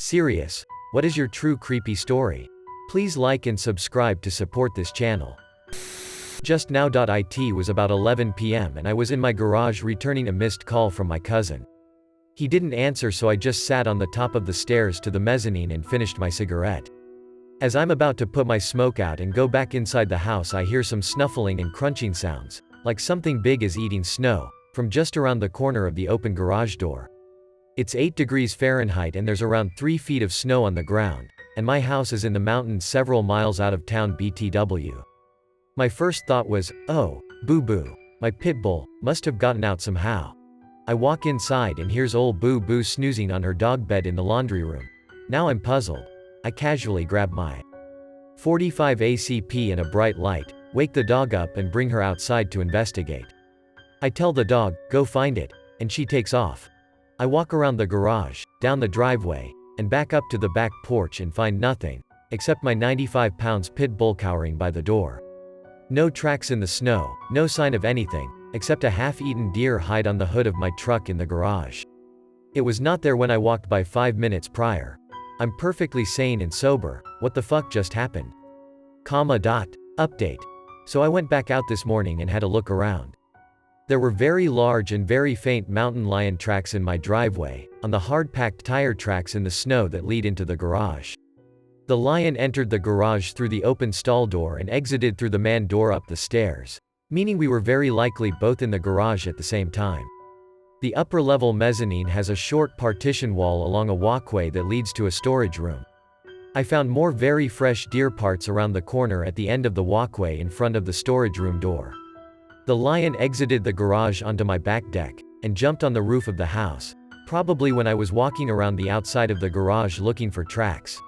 Serious, what is your true creepy story? Please like and subscribe to support this channel. Just now. It was about 11 p.m. and I was in my garage returning a missed call from my cousin. He didn't answer, so I just sat on the top of the stairs to the mezzanine and finished my cigarette. As I'm about to put my smoke out and go back inside the house, I hear some snuffling and crunching sounds, like something big is eating snow, from just around the corner of the open garage door. It's 8 degrees Fahrenheit and there's around 3 feet of snow on the ground, and my house is in the mountains several miles out of town BTW. My first thought was, oh, boo-boo, my pit bull must have gotten out somehow. I walk inside and here's old boo-boo snoozing on her dog bed in the laundry room. Now I'm puzzled. I casually grab my 45 ACP and a bright light, wake the dog up and bring her outside to investigate. I tell the dog, go find it, and she takes off. I walk around the garage, down the driveway, and back up to the back porch and find nothing, except my 95-pound pit bull cowering by the door. No tracks in the snow, no sign of anything, except a half-eaten deer hide on the hood of my truck in the garage. It was not there when I walked by 5 minutes prior. I'm perfectly sane and sober. What the fuck just happened? Update. So I went back out this morning and had a look around. There were very large and very faint mountain lion tracks in my driveway, on the hard-packed tire tracks in the snow that lead into the garage. The lion entered the garage through the open stall door and exited through the man door up the stairs, meaning we were very likely both in the garage at the same time. The upper-level mezzanine has a short partition wall along a walkway that leads to a storage room. I found more very fresh deer parts around the corner at the end of the walkway in front of the storage room door. The lion exited the garage onto my back deck, and jumped on the roof of the house, probably when I was walking around the outside of the garage looking for tracks.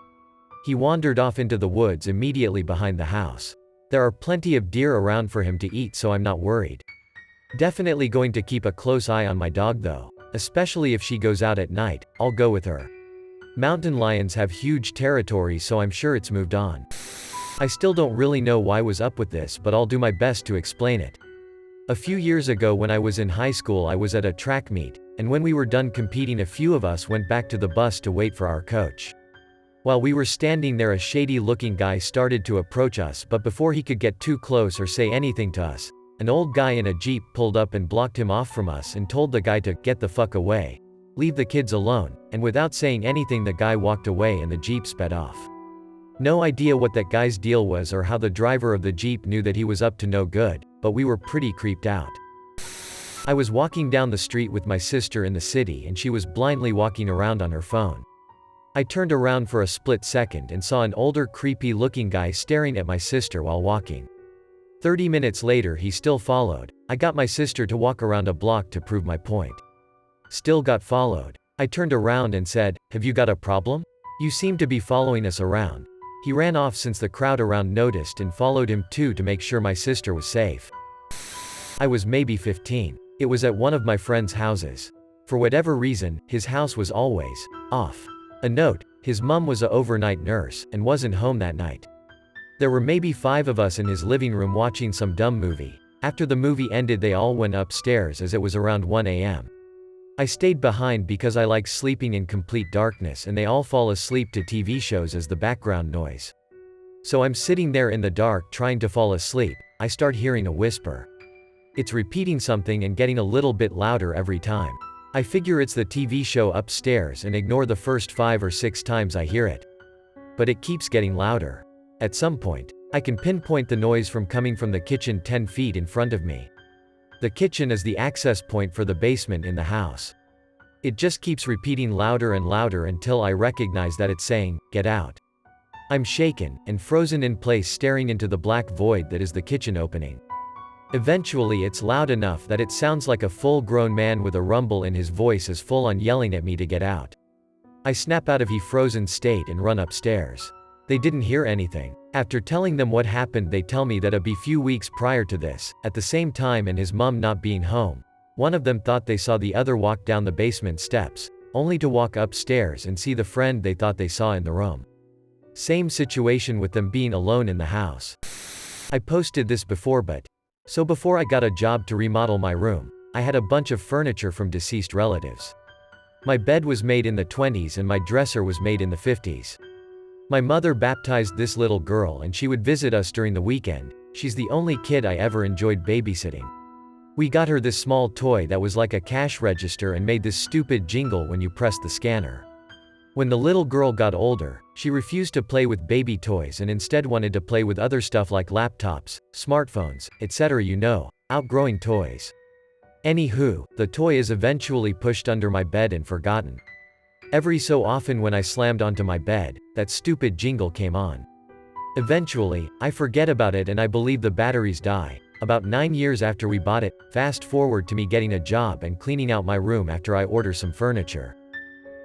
He wandered off into the woods immediately behind the house. There are plenty of deer around for him to eat, so I'm not worried. Definitely going to keep a close eye on my dog though, especially if she goes out at night. I'll go with her. Mountain lions have huge territory, so I'm sure it's moved on. I still don't really know why was up with this, but I'll do my best to explain it. A few years ago when I was in high school, I was at a track meet, and when we were done competing, a few of us went back to the bus to wait for our coach. While we were standing there, a shady-looking guy started to approach us, but before he could get too close or say anything to us, an old guy in a Jeep pulled up and blocked him off from us and told the guy to get the fuck away. Leave the kids alone, and without saying anything the guy walked away and the Jeep sped off. No idea what that guy's deal was or how the driver of the Jeep knew that he was up to no good, but we were pretty creeped out. I was walking down the street with my sister in the city and she was blindly walking around on her phone. I turned around for a split second and saw an older creepy-looking guy staring at my sister while walking. 30 minutes later he still followed. I got my sister to walk around a block to prove my point. Still got followed. I turned around and said, "Have you got a problem? You seem to be following us around." He ran off since the crowd around noticed and followed him too to make sure my sister was safe. I was maybe 15. It was at one of my friend's houses. For whatever reason, his house was always off. A note, his mom was a overnight nurse and wasn't home that night. There were maybe 5 of us in his living room watching some dumb movie. After the movie ended they all went upstairs as it was around 1 a.m. I stayed behind because I like sleeping in complete darkness and they all fall asleep to TV shows as the background noise. So I'm sitting there in the dark trying to fall asleep. I start hearing a whisper. It's repeating something and getting a little bit louder every time. I figure it's the TV show upstairs and ignore the first 5 or 6 times I hear it. But it keeps getting louder. At some point, I can pinpoint the noise from coming from the kitchen 10 feet in front of me. The kitchen is the access point for the basement in the house. It just keeps repeating louder and louder until I recognize that it's saying, "Get out." I'm shaken and frozen in place staring into the black void that is the kitchen opening. Eventually it's loud enough that it sounds like a full-grown man with a rumble in his voice is full-on yelling at me to get out. I snap out of the frozen state and run upstairs. They didn't hear anything. After telling them what happened they tell me that a few weeks prior to this, at the same time and his mom not being home, one of them thought they saw the other walk down the basement steps, only to walk upstairs and see the friend they thought they saw in the room. Same situation with them being alone in the house. I posted this before so before I got a job to remodel my room, I had a bunch of furniture from deceased relatives. My bed was made in the 20s and my dresser was made in the 50s. My mother baptized this little girl and she would visit us during the weekend. She's the only kid I ever enjoyed babysitting. We got her this small toy that was like a cash register and made this stupid jingle when you pressed the scanner. When the little girl got older, she refused to play with baby toys and instead wanted to play with other stuff like laptops, smartphones, etc. Outgrowing toys. Anywho, the toy is eventually pushed under my bed and forgotten. Every so often when I slammed onto my bed, that stupid jingle came on. Eventually, I forget about it and I believe the batteries die. About 9 years after we bought it, fast forward to me getting a job and cleaning out my room after I order some furniture.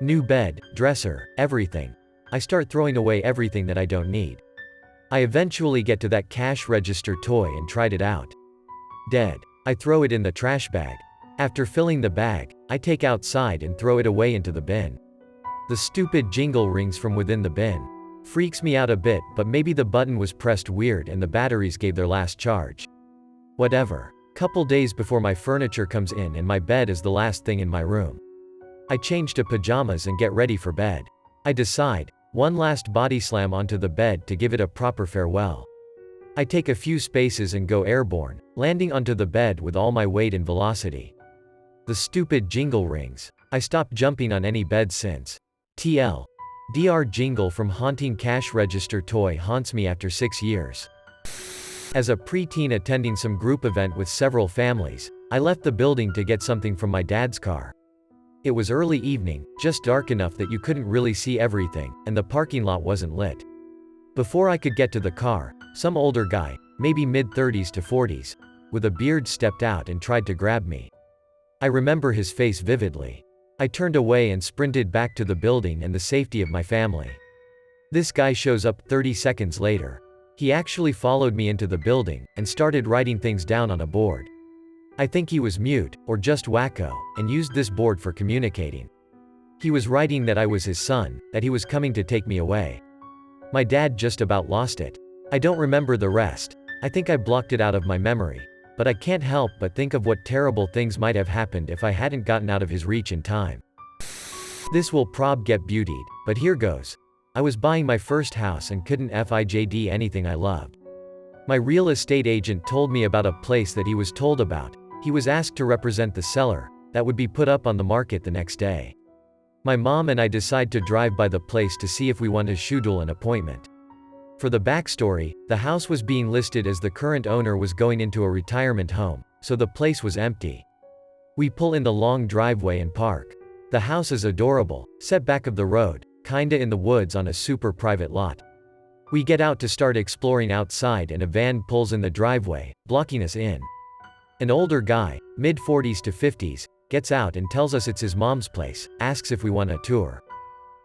New bed, dresser, everything. I start throwing away everything that I don't need. I eventually get to that cash register toy and tried it out. Dead. I throw it in the trash bag. After filling the bag, I take outside and throw it away into the bin. The stupid jingle rings from within the bin. Freaks me out a bit, but maybe the button was pressed weird and the batteries gave their last charge. Whatever. Couple days before my furniture comes in and my bed is the last thing in my room. I change to pajamas and get ready for bed. I decide, one last body slam onto the bed to give it a proper farewell. I take a few spaces and go airborne, landing onto the bed with all my weight and velocity. The stupid jingle rings. I stopped jumping on any bed since. TLDR jingle from haunting cash register toy haunts me after 6 years. As a preteen attending some group event with several families, I left the building to get something from my dad's car. It was early evening, just dark enough that you couldn't really see everything, and the parking lot wasn't lit. Before I could get to the car, some older guy, maybe mid-30s to 40s, with a beard stepped out and tried to grab me. I remember his face vividly. I turned away and sprinted back to the building and the safety of my family. This guy shows up 30 seconds later. He actually followed me into the building and started writing things down on a board. I think he was mute, or just wacko, and used this board for communicating. He was writing that I was his son, that he was coming to take me away. My dad just about lost it. I don't remember the rest. I think I blocked it out of my memory. But I can't help but think of what terrible things might have happened if I hadn't gotten out of his reach in time. This will prob get beautied, but here goes. I was buying my first house and couldn't find anything I loved. My real estate agent told me about a place that he was told about. He was asked to represent the seller, that would be put up on the market the next day. My mom and I decide to drive by the place to see if we want to schedule an appointment. For the backstory, the house was being listed as the current owner was going into a retirement home, so the place was empty. We pull in the long driveway and park. The house is adorable, set back of the road, kinda in the woods on a super private lot. We get out to start exploring outside and a van pulls in the driveway, blocking us in. An older guy, mid-40s to 50s, gets out and tells us it's his mom's place, asks if we want a tour.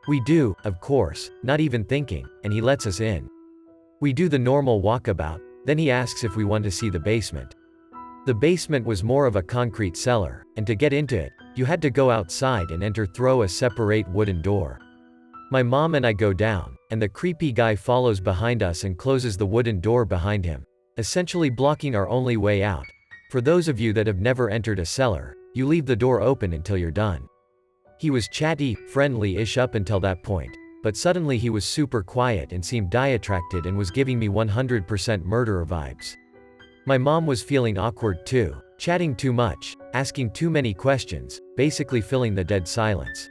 We do, of course, not even thinking, and he lets us in. We do the normal walkabout, then he asks if we want to see the basement. The basement was more of a concrete cellar, and to get into it, you had to go outside and enter through a separate wooden door. My mom and I go down, and the creepy guy follows behind us and closes the wooden door behind him, essentially blocking our only way out. For those of you that have never entered a cellar, you leave the door open until you're done. He was chatty, friendly-ish up until that point, but suddenly he was super quiet and seemed distracted and was giving me 100% murderer vibes. My mom was feeling awkward too, chatting too much, asking too many questions, basically filling the dead silence.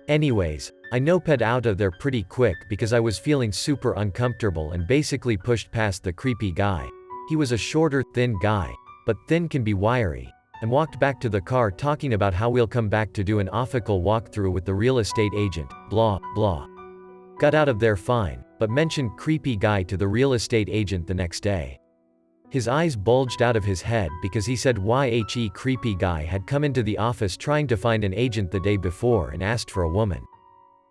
Anyways, I noped out of there pretty quick because I was feeling super uncomfortable and basically pushed past the creepy guy. He was a shorter, thin guy, but thin can be wiry, and walked back to the car talking about how we'll come back to do an official walkthrough with the real estate agent, blah, blah. Got out of there fine, but mentioned creepy guy to the real estate agent the next day. His eyes bulged out of his head because he said YHE creepy guy had come into the office trying to find an agent the day before and asked for a woman.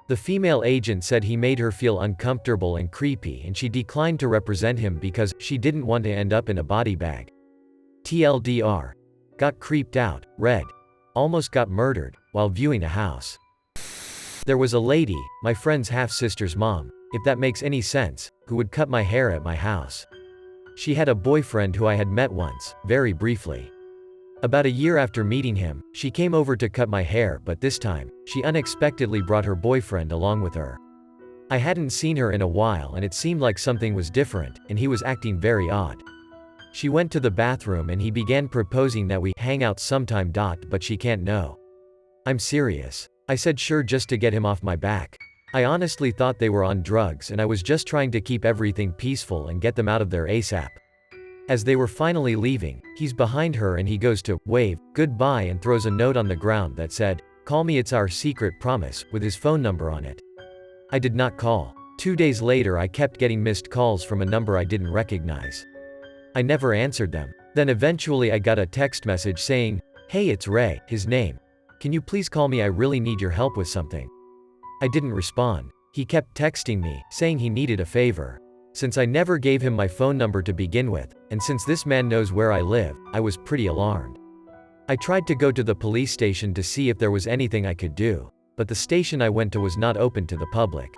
The female agent said he made her feel uncomfortable and creepy and she declined to represent him because she didn't want to end up in a body bag. TLDR. Got creeped out, read. Almost got murdered, while viewing a house. There was a lady, my friend's half-sister's mom, if that makes any sense, who would cut my hair at my house. She had a boyfriend who I had met once, very briefly. About a year after meeting him, she came over to cut my hair, but this time, she unexpectedly brought her boyfriend along with her. I hadn't seen her in a while and it seemed like something was different, and he was acting very odd. She went to the bathroom and he began proposing that we hang out sometime. But she can't know. I'm serious. I said sure just to get him off my back. I honestly thought they were on drugs and I was just trying to keep everything peaceful and get them out of there ASAP. As they were finally leaving, he's behind her and he goes to wave goodbye and throws a note on the ground that said, "Call me, it's our secret promise," with his phone number on it. I did not call. 2 days later I kept getting missed calls from a number I didn't recognize. I never answered them. Then eventually I got a text message saying, "Hey, it's Ray," his name. "Can you please call me? I really need your help with something." I didn't respond. He kept texting me, saying he needed a favor. Since I never gave him my phone number to begin with, and since this man knows where I live, I was pretty alarmed. I tried to go to the police station to see if there was anything I could do, but the station I went to was not open to the public.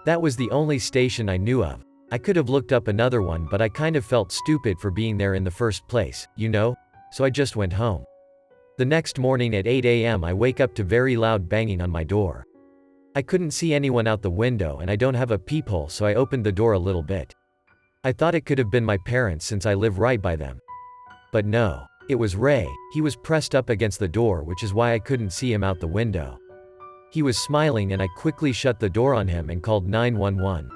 That was the only station I knew of. I could have looked up another one, but I kind of felt stupid for being there in the first place, you know? So I just went home. The next morning at 8 a.m. I wake up to very loud banging on my door. I couldn't see anyone out the window and I don't have a peephole, so I opened the door a little bit. I thought it could have been my parents since I live right by them. But no, it was Ray. He was pressed up against the door, which is why I couldn't see him out the window. He was smiling and I quickly shut the door on him and called 911.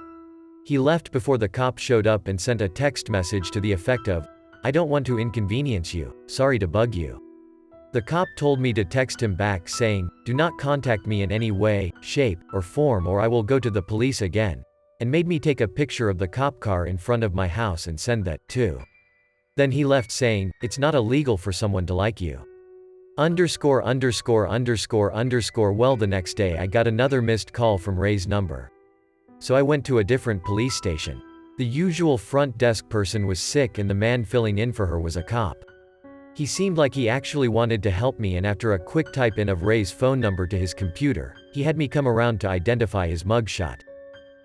He left before the cop showed up and sent a text message to the effect of, "I don't want to inconvenience you, sorry to bug you." The cop told me to text him back saying, "Do not contact me in any way, shape, or form or I will go to the police again," and made me take a picture of the cop car in front of my house and send that, too. Then he left saying, "It's not illegal for someone to like you." Well, the next day I got another missed call from Ray's number. So I went to a different police station. The usual front desk person was sick and the man filling in for her was a cop. He seemed like he actually wanted to help me, and after a quick type in of Ray's phone number to his computer, he had me come around to identify his mugshot.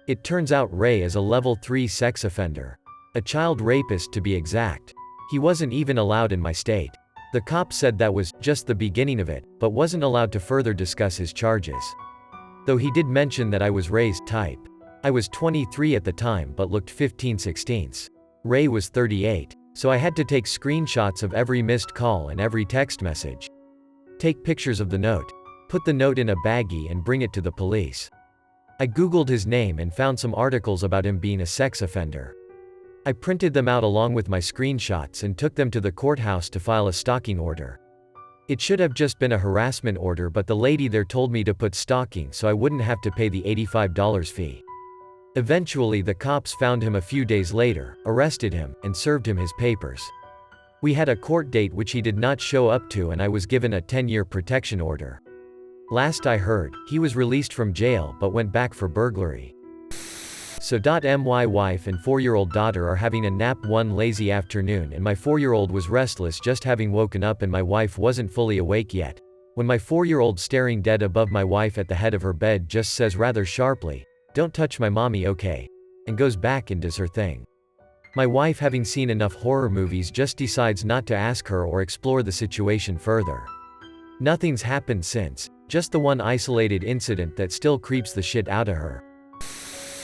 It turns out Ray is a level 3 sex offender. A child rapist to be exact. He wasn't even allowed in my state. The cop said that was just the beginning of it, but wasn't allowed to further discuss his charges. Though he did mention that I was Ray's type. I was 23 at the time but looked 15/16. Ray was 38. So I had to take screenshots of every missed call and every text message. Take pictures of the note. Put the note in a baggie and bring it to the police. I googled his name and found some articles about him being a sex offender. I printed them out along with my screenshots and took them to the courthouse to file a stalking order. It should have just been a harassment order, but the lady there told me to put stalking so I wouldn't have to pay the $85 fee. Eventually the cops found him a few days later, arrested him, and served him his papers. We had a court date which he did not show up to and I was given a 10-year protection order. Last I heard, he was released from jail but went back for burglary. So my wife and 4-year-old daughter are having a nap one lazy afternoon and my 4-year-old was restless just having woken up and my wife wasn't fully awake yet. When my 4-year-old staring dead above my wife at the head of her bed just says rather sharply, "Don't touch my mommy, okay?" and goes back and does her thing. My wife, having seen enough horror movies, just decides not to ask her or explore the situation further. Nothing's happened since, just the one isolated incident that still creeps the shit out of her.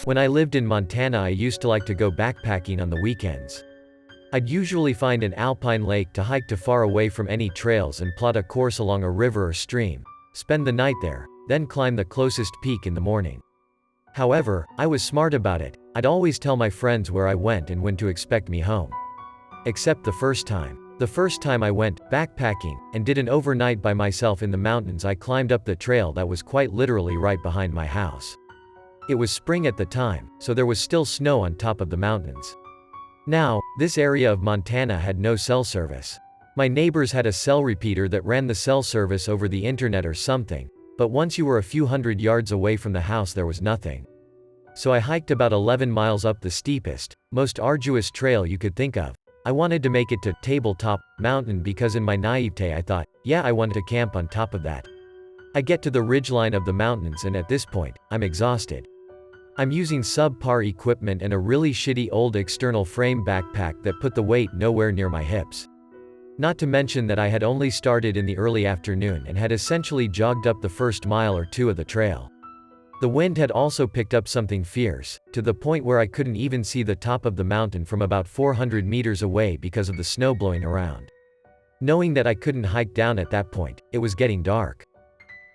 When I lived in Montana, I used to like to go backpacking on the weekends. I'd usually find an alpine lake to hike to far away from any trails and plot a course along a river or stream, spend the night there, then climb the closest peak in the morning. However, I was smart about it. I'd always tell my friends where I went and when to expect me home. Except the first time. The first time I went backpacking and did an overnight by myself in the mountains, I climbed up the trail that was quite literally right behind my house. It was spring at the time, so there was still snow on top of the mountains. Now, this area of Montana had no cell service. My neighbors had a cell repeater that ran the cell service over the internet or something. But once you were a few hundred yards away from the house there was nothing. So I hiked about 11 miles up the steepest, most arduous trail you could think of. I wanted to make it to Tabletop Mountain because in my naivete I thought, yeah, I wanted to camp on top of that. I get to the ridgeline of the mountains and at this point, I'm exhausted. I'm using subpar equipment and a really shitty old external frame backpack that put the weight nowhere near my hips. Not to mention that I had only started in the early afternoon and had essentially jogged up the first mile or two of the trail. The wind had also picked up something fierce, to the point where I couldn't even see the top of the mountain from about 400 meters away because of the snow blowing around. Knowing that I couldn't hike down at that point, it was getting dark.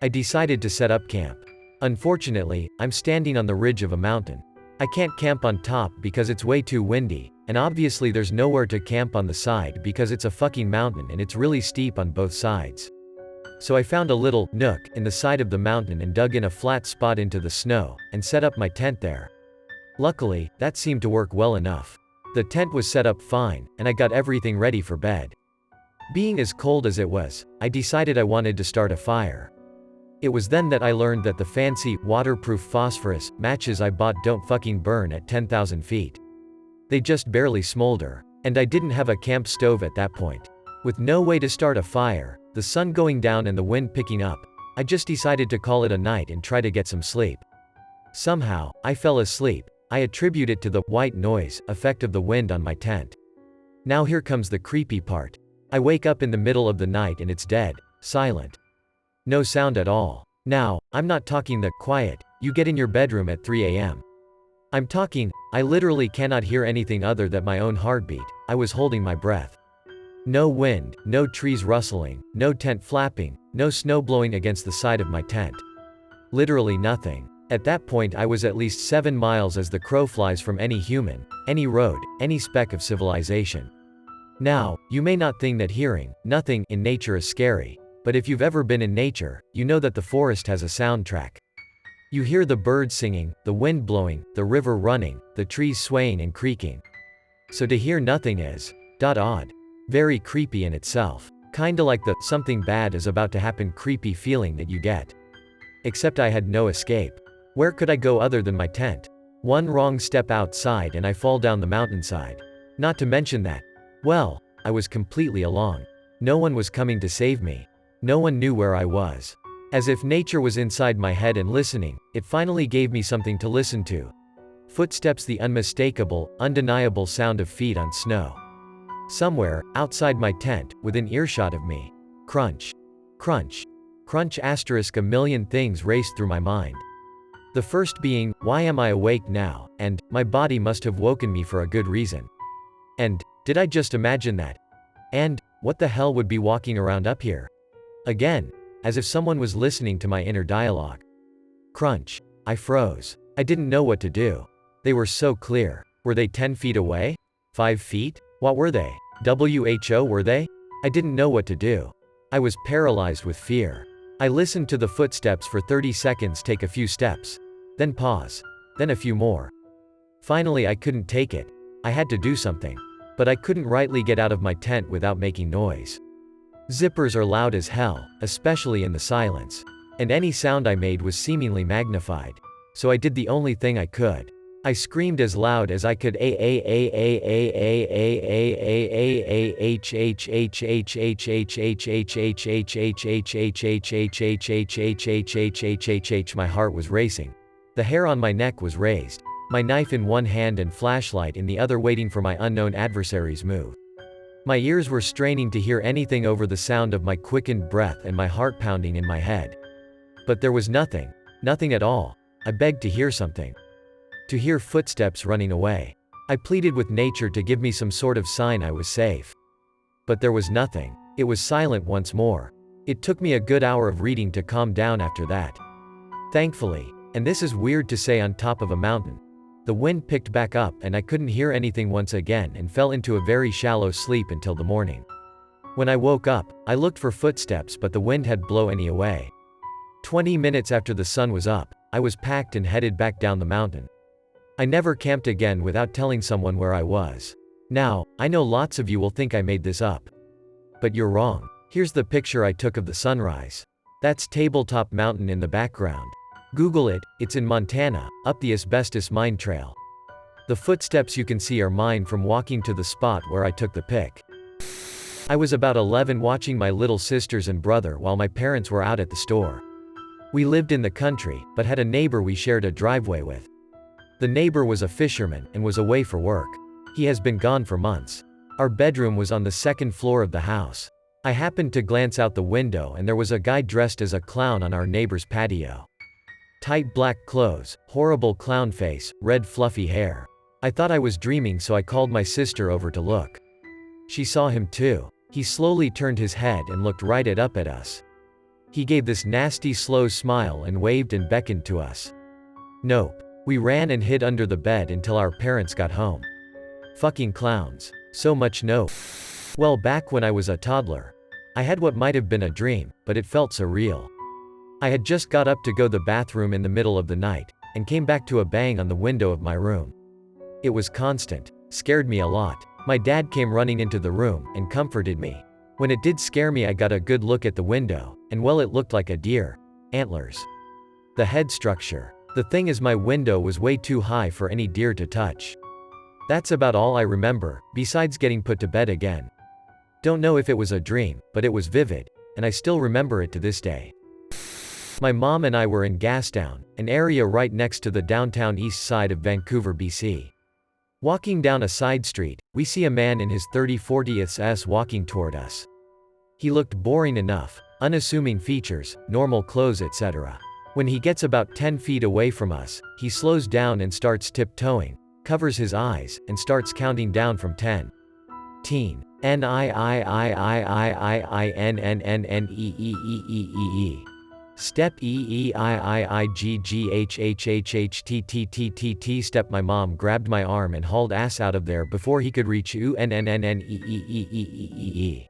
I decided to set up camp. Unfortunately, I'm standing on the ridge of a mountain. I can't camp on top because it's way too windy, and obviously there's nowhere to camp on the side because it's a fucking mountain and it's really steep on both sides. So I found a little nook in the side of the mountain and dug in a flat spot into the snow, and set up my tent there. Luckily, that seemed to work well enough. The tent was set up fine, and I got everything ready for bed. Being as cold as it was, I decided I wanted to start a fire. It was then that I learned that the fancy, waterproof phosphorus matches I bought don't fucking burn at 10,000 feet. They just barely smolder. And I didn't have a camp stove at that point. With no way to start a fire, the sun going down and the wind picking up, I just decided to call it a night and try to get some sleep. Somehow, I fell asleep. I attribute it to the white noise effect of the wind on my tent. Now here comes the creepy part. I wake up in the middle of the night and it's dead, silent. No sound at all. Now, I'm not talking the quiet, you get in your bedroom at 3 a.m. I'm talking, I literally cannot hear anything other than my own heartbeat. I was holding my breath. No wind, no trees rustling, no tent flapping, no snow blowing against the side of my tent. Literally nothing. At that point I was at least 7 miles as the crow flies from any human, any road, any speck of civilization. Now, you may not think that hearing nothing in nature is scary, but if you've ever been in nature, you know that the forest has a soundtrack. You hear the birds singing, the wind blowing, the river running, the trees swaying and creaking. So to hear nothing is odd. Very creepy in itself. Kinda like the something bad is about to happen creepy feeling that you get. Except I had no escape. Where could I go other than my tent? One wrong step outside and I fall down the mountainside. Not to mention that, well, I was completely alone. No one was coming to save me. No one knew where I was. As if nature was inside my head and listening, it finally gave me something to listen to. Footsteps, the unmistakable, undeniable sound of feet on snow. Somewhere, outside my tent, within earshot of me. Crunch. Crunch. Crunch asterisk a million things raced through my mind. The first being, why am I awake now, and, my body must have woken me for a good reason. And, did I just imagine that? And, what the hell would be walking around up here? Again, as if someone was listening to my inner dialogue. Crunch. I froze. I didn't know what to do. They were so clear. Were they 10 feet away? 5 feet? What were they? WHO were they? I didn't know what to do. I was paralyzed with fear. I listened to the footsteps for 30 seconds, take a few steps. Then pause. Then a few more. Finally I couldn't take it. I had to do something. But I couldn't rightly get out of my tent without making noise. Zippers are loud as hell, especially in the silence. And any sound I made was seemingly magnified. So I did the only thing I could. I screamed as loud as I could My heart was racing. The hair on my neck was raised. My knife in one hand and flashlight in the other, waiting for my unknown adversary's move. My ears were straining to hear anything over the sound of my quickened breath and my heart pounding in my head. But there was nothing. Nothing at all. I begged to hear something. To hear footsteps running away. I pleaded with nature to give me some sort of sign I was safe. But there was nothing. It was silent once more. It took me a good hour of reading to calm down after that. Thankfully, and this is weird to say on top of a mountain, the wind picked back up and I couldn't hear anything once again and fell into a very shallow sleep until the morning. When I woke up, I looked for footsteps but the wind had blown any away. 20 minutes after the sun was up, I was packed and headed back down the mountain. I never camped again without telling someone where I was. Now, I know lots of you will think I made this up. But you're wrong. Here's the picture I took of the sunrise. That's Tabletop Mountain in the background. Google it, it's in Montana, up the asbestos mine trail. The footsteps you can see are mine from walking to the spot where I took the pic. I was about 11 watching my little sisters and brother while my parents were out at the store. We lived in the country, but had a neighbor we shared a driveway with. The neighbor was a fisherman and was away for work. He has been gone for months. Our bedroom was on the second floor of the house. I happened to glance out the window and there was a guy dressed as a clown on our neighbor's patio. Tight black clothes, horrible clown face, red fluffy hair. I thought I was dreaming, so I called my sister over to look. She saw him too. He slowly turned his head and looked right up at us. He gave this nasty slow smile and waved and beckoned to us. Nope. We ran and hid under the bed until our parents got home. Fucking clowns. So much nope. Well, back when I was a toddler, I had what might have been a dream, but it felt so real. I had just got up to go to the bathroom in the middle of the night, and came back to a bang on the window of my room. It was constant. Scared me a lot. My dad came running into the room, and comforted me. When it did scare me, I got a good look at the window, and well, it looked like a deer. Antlers. The head structure. The thing is, my window was way too high for any deer to touch. That's about all I remember, besides getting put to bed again. Don't know if it was a dream, but it was vivid, and I still remember it to this day. My mom and I were in Gastown, an area right next to the downtown east side of Vancouver, BC. Walking down a side street, we see a man in his 30-40s walking toward us. He looked boring enough, unassuming features, normal clothes, etc. When he gets about 10 feet away from us, he slows down and starts tiptoeing, covers his eyes, and starts counting down from 10. Teen. N-I-I-I-I-I-I-N-N-N-N-E-E-E-E-E-E. Step E-E-I-I-I-G-G-H-H-H-T-T-T-T. Step. My mom grabbed my arm and hauled ass out of there before he could reach U-N-N-N-N-E-E-E-E-E-E.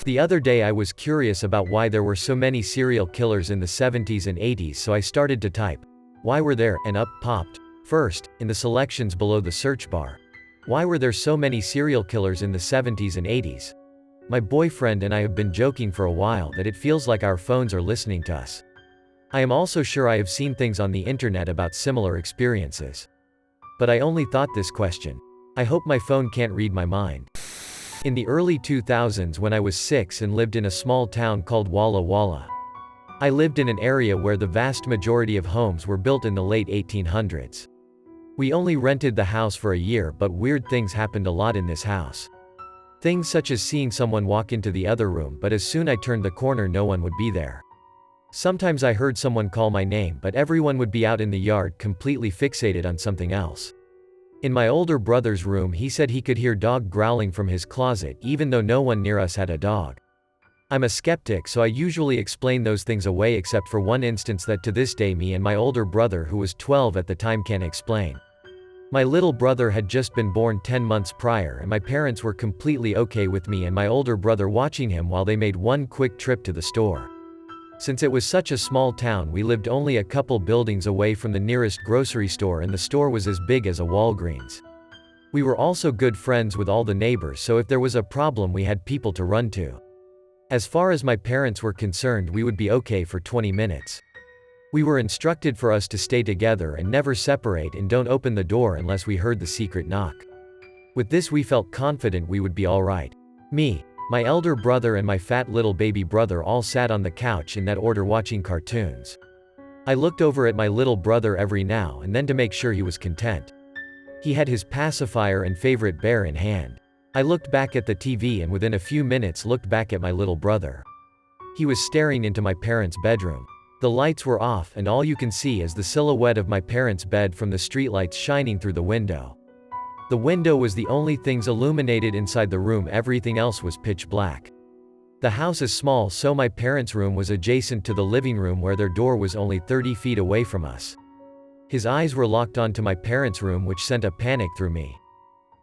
The other day I was curious about why there were so many serial killers in the 70s and 80s, so I started to type, "Why were there?" and up popped, first, in the selections below the search bar. Why were there so many serial killers in the 70s and 80s? My boyfriend and I have been joking for a while that it feels like our phones are listening to us. I am also sure I have seen things on the internet about similar experiences. But I only thought this question. I hope my phone can't read my mind. In the early 2000s, when I was 6 and lived in a small town called Walla Walla. I lived in an area where the vast majority of homes were built in the late 1800s. We only rented the house for a year, but weird things happened a lot in this house. Things such as seeing someone walk into the other room, but as soon as I turned the corner no one would be there. Sometimes I heard someone call my name, but everyone would be out in the yard completely fixated on something else. In my older brother's room, he said he could hear dog growling from his closet even though no one near us had a dog. I'm a skeptic, so I usually explain those things away, except for one instance that to this day me and my older brother, who was 12 at the time, can't explain. My little brother had just been born 10 months prior, and my parents were completely okay with me and my older brother watching him while they made one quick trip to the store. Since it was such a small town, we lived only a couple buildings away from the nearest grocery store, and the store was as big as a Walgreens. We were also good friends with all the neighbors, so if there was a problem we had people to run to. As far as my parents were concerned, we would be okay for 20 minutes. We were instructed for us to stay together and never separate, and don't open the door unless we heard the secret knock. With this we felt confident we would be alright. Me, my elder brother and my fat little baby brother all sat on the couch in that order watching cartoons. I looked over at my little brother every now and then to make sure he was content. He had his pacifier and favorite bear in hand. I looked back at the TV and within a few minutes looked back at my little brother. He was staring into my parents' bedroom. The lights were off and all you can see is the silhouette of my parents' bed from the streetlights shining through the window. The window was the only things illuminated inside the room, everything else was pitch black. The house is small, so my parents' room was adjacent to the living room where their door was only 30 feet away from us. His eyes were locked onto my parents' room, which sent a panic through me.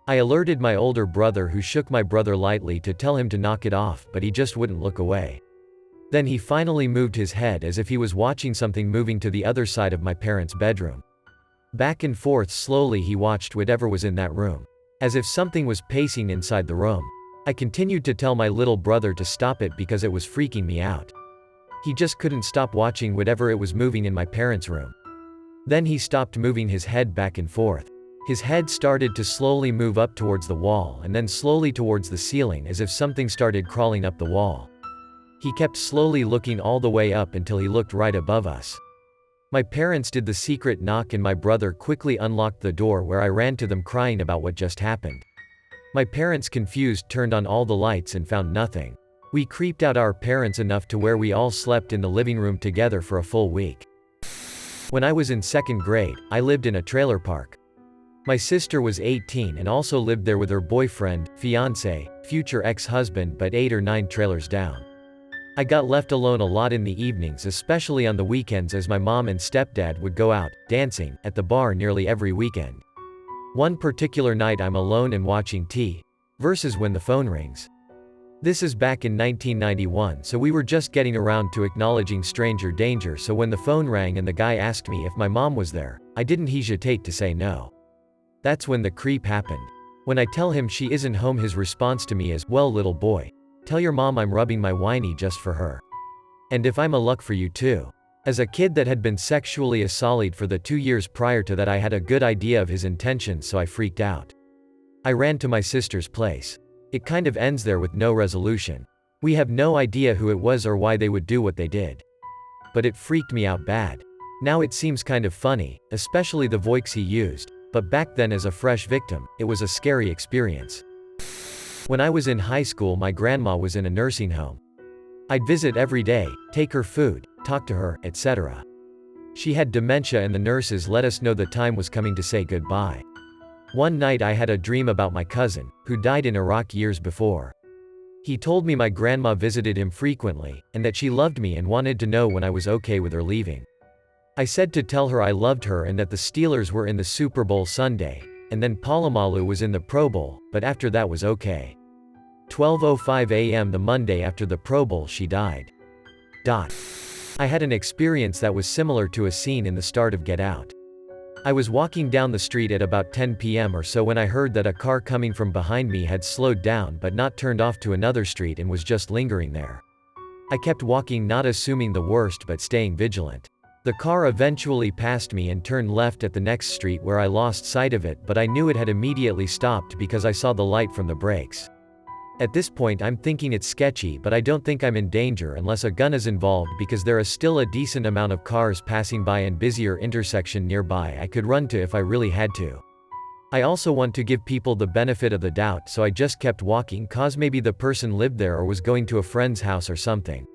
I alerted my older brother, who shook my brother lightly to tell him to knock it off, but he just wouldn't look away. Then he finally moved his head as if he was watching something moving to the other side of my parents' bedroom. Back and forth slowly he watched whatever was in that room. As if something was pacing inside the room. I continued to tell my little brother to stop it because it was freaking me out. He just couldn't stop watching whatever it was moving in my parents' room. Then he stopped moving his head back and forth. His head started to slowly move up towards the wall and then slowly towards the ceiling, as if something started crawling up the wall. He kept slowly looking all the way up until he looked right above us. My parents did the secret knock and my brother quickly unlocked the door, where I ran to them crying about what just happened. My parents, confused, turned on all the lights and found nothing. We creeped out our parents enough to where we all slept in the living room together for a full week. When I was in 2nd grade, I lived in a trailer park. My sister was 18 and also lived there with her boyfriend, fiancé, future ex-husband, but 8 or 9 trailers down. I got left alone a lot in the evenings, especially on the weekends, as my mom and stepdad would go out, dancing, at the bar nearly every weekend. One particular night I'm alone and watching TV when the phone rings. This is back in 1991, so we were just getting around to acknowledging stranger danger, so when the phone rang and the guy asked me if my mom was there, I didn't hesitate to say no. That's when the creep happened. When I tell him she isn't home, his response to me is, "Well, little boy, tell your mom I'm rubbing my whiny just for her. And if I'm a luck for you too." As a kid that had been sexually assaulted for the 2 years prior to that, I had a good idea of his intentions, so I freaked out. I ran to my sister's place. It kind of ends there with no resolution. We have no idea who it was or why they would do what they did. But it freaked me out bad. Now it seems kind of funny, especially the voice he used, but back then as a fresh victim, it was a scary experience. When I was in high school, my grandma was in a nursing home. I'd visit every day, take her food, talk to her, etc. She had dementia and the nurses let us know the time was coming to say goodbye. One night I had a dream about my cousin, who died in Iraq years before. He told me my grandma visited him frequently, and that she loved me and wanted to know when I was okay with her leaving. I said to tell her I loved her and that the Steelers were in the Super Bowl Sunday, and then Palomalu was in the Pro Bowl, but after that was okay. 12:05 a.m. the Monday after the Pro Bowl she died. I had an experience that was similar to a scene in the start of Get Out. I was walking down the street at about 10 p.m. or so when I heard that a car coming from behind me had slowed down but not turned off to another street and was just lingering there. I kept walking, not assuming the worst but staying vigilant. The car eventually passed me and turned left at the next street where I lost sight of it, but I knew it had immediately stopped because I saw the light from the brakes. At this point I'm thinking it's sketchy, but I don't think I'm in danger unless a gun is involved because there is still a decent amount of cars passing by and busier intersection nearby I could run to if I really had to. I also want to give people the benefit of the doubt, so I just kept walking cause maybe the person lived there or was going to a friend's house or something.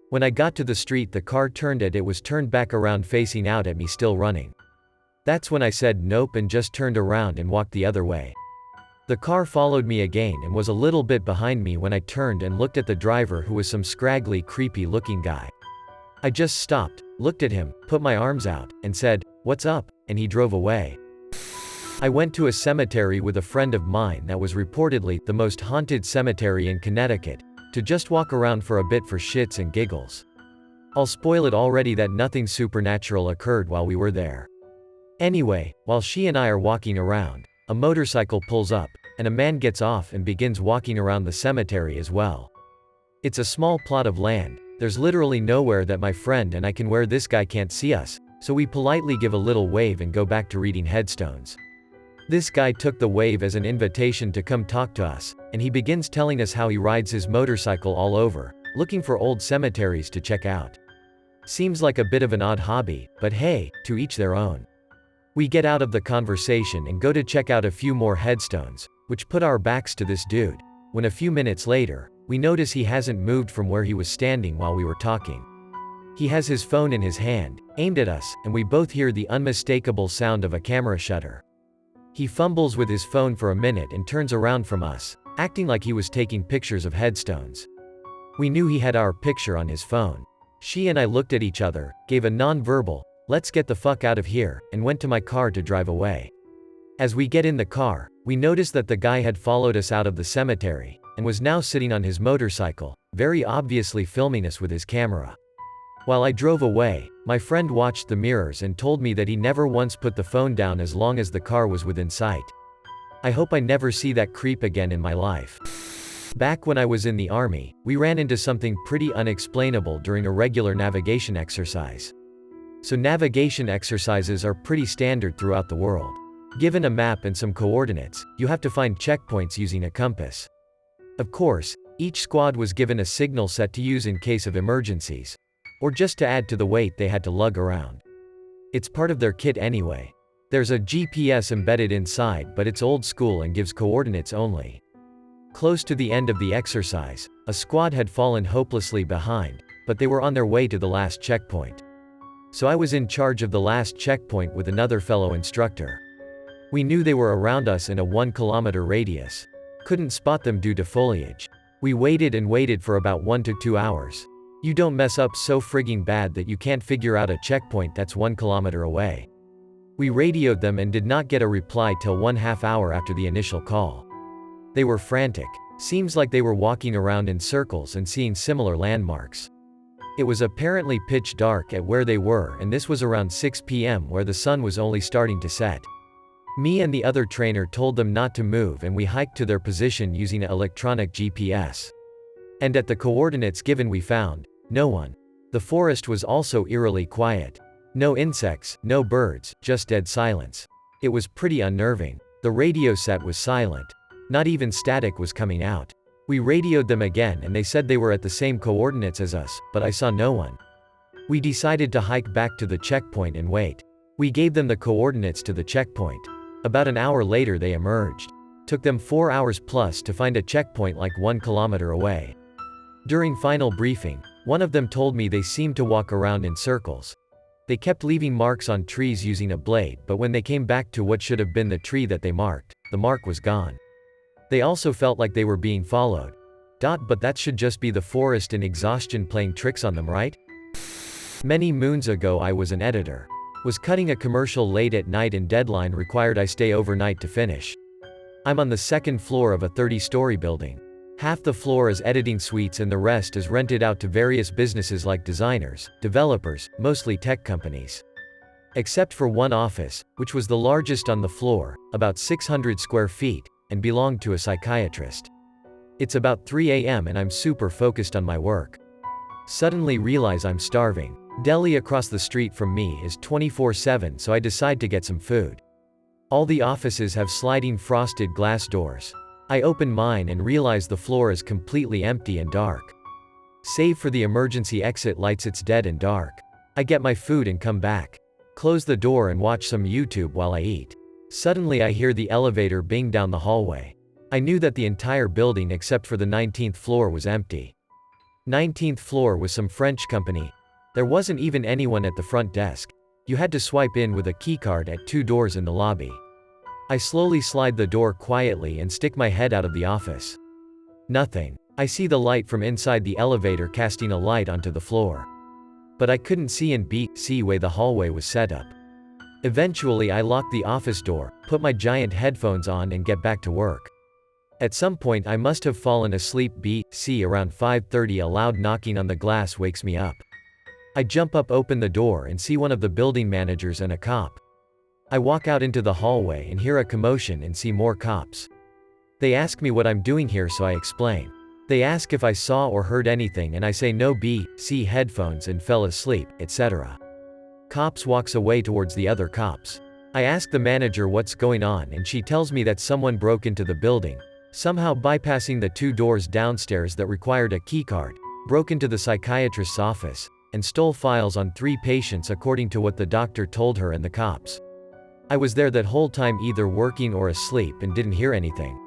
When I got to the street the car turned and it was turned back around facing out at me, still running. That's when I said nope and just turned around and walked the other way. The car followed me again and was a little bit behind me when I turned and looked at the driver, who was some scraggly, creepy looking guy. I just stopped, looked at him, put my arms out, and said, "What's up?" and he drove away. I went to a cemetery with a friend of mine that was reportedly the most haunted cemetery in Connecticut, to just walk around for a bit for shits and giggles. I'll spoil it already that nothing supernatural occurred while we were there. Anyway, while she and I are walking around, a motorcycle pulls up, and a man gets off and begins walking around the cemetery as well. It's a small plot of land, there's literally nowhere that my friend and I can where this guy can't see us, so we politely give a little wave and go back to reading headstones. This guy took the wave as an invitation to come talk to us, and he begins telling us how he rides his motorcycle all over, looking for old cemeteries to check out. Seems like a bit of an odd hobby, but hey, to each their own. We get out of the conversation and go to check out a few more headstones, which put our backs to this dude, when a few minutes later, we notice he hasn't moved from where he was standing while we were talking. He has his phone in his hand, aimed at us, and we both hear the unmistakable sound of a camera shutter. He fumbles with his phone for a minute and turns around from us, acting like he was taking pictures of headstones. We knew he had our picture on his phone. She and I looked at each other, gave a non-verbal, "Let's get the fuck out of here," and went to my car to drive away. As we get in the car, we noticed that the guy had followed us out of the cemetery, and was now sitting on his motorcycle, very obviously filming us with his camera. While I drove away, my friend watched the mirrors and told me that he never once put the phone down as long as the car was within sight. I hope I never see that creep again in my life. Back when I was in the army, we ran into something pretty unexplainable during a regular navigation exercise. So navigation exercises are pretty standard throughout the world. Given a map and some coordinates, you have to find checkpoints using a compass. Of course, each squad was given a signal set to use in case of emergencies, or just to add to the weight they had to lug around. It's part of their kit anyway. There's a GPS embedded inside, but it's old school and gives coordinates only. Close to the end of the exercise, a squad had fallen hopelessly behind, but they were on their way to the last checkpoint. So I was in charge of the last checkpoint with another fellow instructor. We knew they were around us in a 1-kilometer radius. Couldn't spot them due to foliage. We waited and waited for about 1 to 2 hours. You don't mess up so frigging bad that you can't figure out a checkpoint that's 1 kilometer away. We radioed them and did not get a reply till 1/2 hour after the initial call. They were frantic. Seems like they were walking around in circles and seeing similar landmarks. It was apparently pitch dark at where they were, and this was around 6 p.m. where the sun was only starting to set. Me and the other trainer told them not to move, and we hiked to their position using an electronic GPS. And at the coordinates given we found no one. The forest was also eerily quiet. No insects, no birds, just dead silence. It was pretty unnerving. The radio set was silent. Not even static was coming out. We radioed them again and they said they were at the same coordinates as us, but I saw no one. We decided to hike back to the checkpoint and wait. We gave them the coordinates to the checkpoint. About an hour later they emerged. Took them 4 hours plus to find a checkpoint like 1 kilometer away. During final briefing, one of them told me they seemed to walk around in circles. They kept leaving marks on trees using a blade, but when they came back to what should have been the tree that they marked, the mark was gone. They also felt like they were being followed. But that should just be the forest and exhaustion playing tricks on them, right? Many moons ago I was an editor. Was cutting a commercial late at night and deadline required I stay overnight to finish. I'm on the 2nd floor of a 30-story building. Half the floor is editing suites and the rest is rented out to various businesses like designers, developers, mostly tech companies. Except for one office, which was the largest on the floor, about 600 square feet, and belonged to a psychiatrist. It's about 3 a.m. and I'm super focused on my work. Suddenly realize I'm starving. Deli across the street from me is 24/7, so I decide to get some food. All the offices have sliding frosted glass doors. I open mine and realize the floor is completely empty and dark. Save for the emergency exit lights, it's dead and dark. I get my food and come back. Close the door and watch some YouTube while I eat. Suddenly I hear the elevator bing down the hallway. I knew that the entire building except for the 19th floor was empty. 19th floor was some French company. There wasn't even anyone at the front desk. You had to swipe in with a keycard at 2 doors in the lobby. I slowly slide the door quietly and stick my head out of the office. Nothing. I see the light from inside the elevator casting a light onto the floor. But I couldn't see way the hallway was set up. Eventually I lock the office door, put my giant headphones on and get back to work. At some point I must have fallen asleep. Around 5:30 a loud knocking on the glass wakes me up. I jump up, open the door and see one of the building managers and a cop. I walk out into the hallway and hear a commotion and see more cops. They ask me what I'm doing here, so I explain. They ask if I saw or heard anything and I say no, headphones and fell asleep, etc. Cops walks away towards the other cops. I ask the manager what's going on and she tells me that someone broke into the building, somehow bypassing the 2 doors downstairs that required a keycard, broke into the psychiatrist's office, and stole files on 3 patients according to what the doctor told her and the cops. I was there that whole time either working or asleep and didn't hear anything.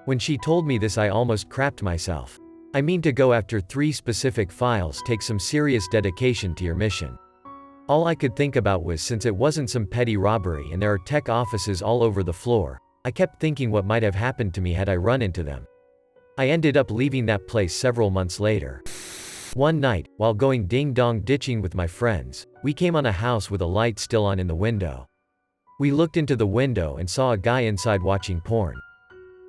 When she told me this I almost crapped myself. I mean, to go after 3 specific files takes some serious dedication to your mission. All I could think about was, since it wasn't some petty robbery and there are tech offices all over the floor, I kept thinking what might have happened to me had I run into them. I ended up leaving that place several months later. One night, while going ding-dong ditching with my friends, we came on a house with a light still on in the window. We looked into the window and saw a guy inside watching porn.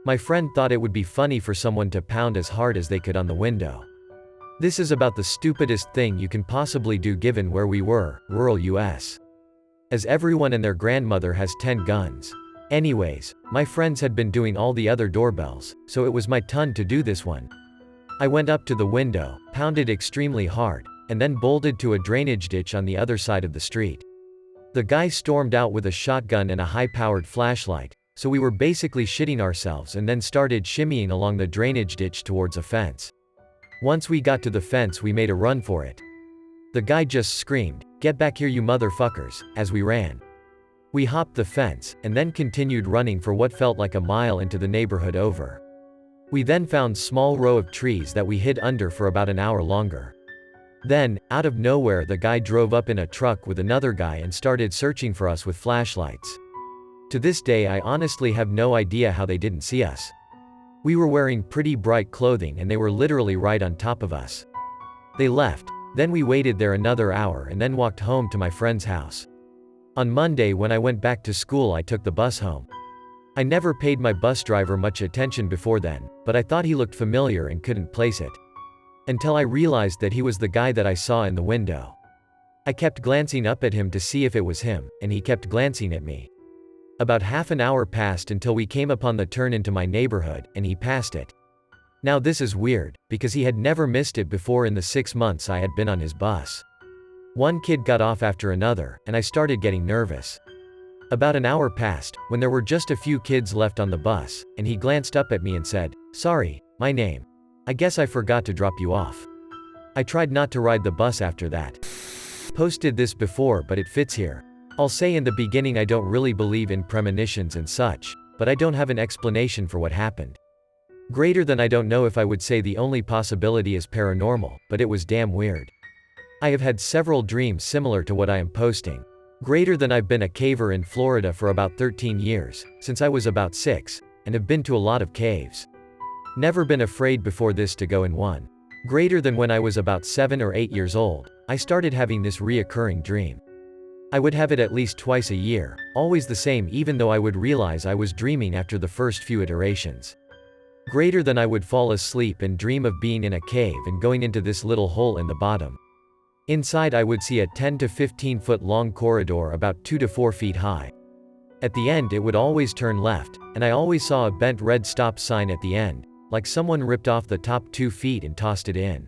My friend thought it would be funny for someone to pound as hard as they could on the window. This is about the stupidest thing you can possibly do given where we were, rural US. As everyone and their grandmother has 10 guns. Anyways, my friends had been doing all the other doorbells, so it was my turn to do this one. I went up to the window, pounded extremely hard, and then bolted to a drainage ditch on the other side of the street. The guy stormed out with a shotgun and a high-powered flashlight, so we were basically shitting ourselves and then started shimmying along the drainage ditch towards a fence. Once we got to the fence we made a run for it. The guy just screamed, "Get back here you motherfuckers," as we ran. We hopped the fence, and then continued running for what felt like a mile into the neighborhood over. We then found small row of trees that we hid under for about an hour longer. Then, out of nowhere the guy drove up in a truck with another guy and started searching for us with flashlights. To this day I honestly have no idea how they didn't see us. We were wearing pretty bright clothing and they were literally right on top of us. They left, then we waited there another hour and then walked home to my friend's house. On Monday when I went back to school I took the bus home. I never paid my bus driver much attention before then, but I thought he looked familiar and couldn't place it. Until I realized that he was the guy that I saw in the window. I kept glancing up at him to see if it was him, and he kept glancing at me. About half an hour passed until we came upon the turn into my neighborhood, and he passed it. Now this is weird, because he had never missed it before in the 6 months I had been on his bus. One kid got off after another, and I started getting nervous. About an hour passed, when there were just a few kids left on the bus, and he glanced up at me and said, "Sorry, my name. I guess I forgot to drop you off." I tried not to ride the bus after that. Posted this before but it fits here. I'll say in the beginning I don't really believe in premonitions and such, but I don't have an explanation for what happened. Greater than I don't know if I would say the only possibility is paranormal, but it was damn weird. I have had several dreams similar to what I am posting. Greater than I've been a caver in Florida for about 13 years, since I was about 6, and have been to a lot of caves. Never been afraid before this to go in one. Greater than when I was about 7 or 8 years old, I started having this reoccurring dream. I would have it at least twice a year, always the same even though I would realize I was dreaming after the first few iterations. Greater than I would fall asleep and dream of being in a cave and going into this little hole in the bottom. Inside I would see a 10 to 15 foot long corridor about 2 to 4 feet high. At the end it would always turn left, and I always saw a bent red stop sign at the end, like someone ripped off the top 2 feet and tossed it in.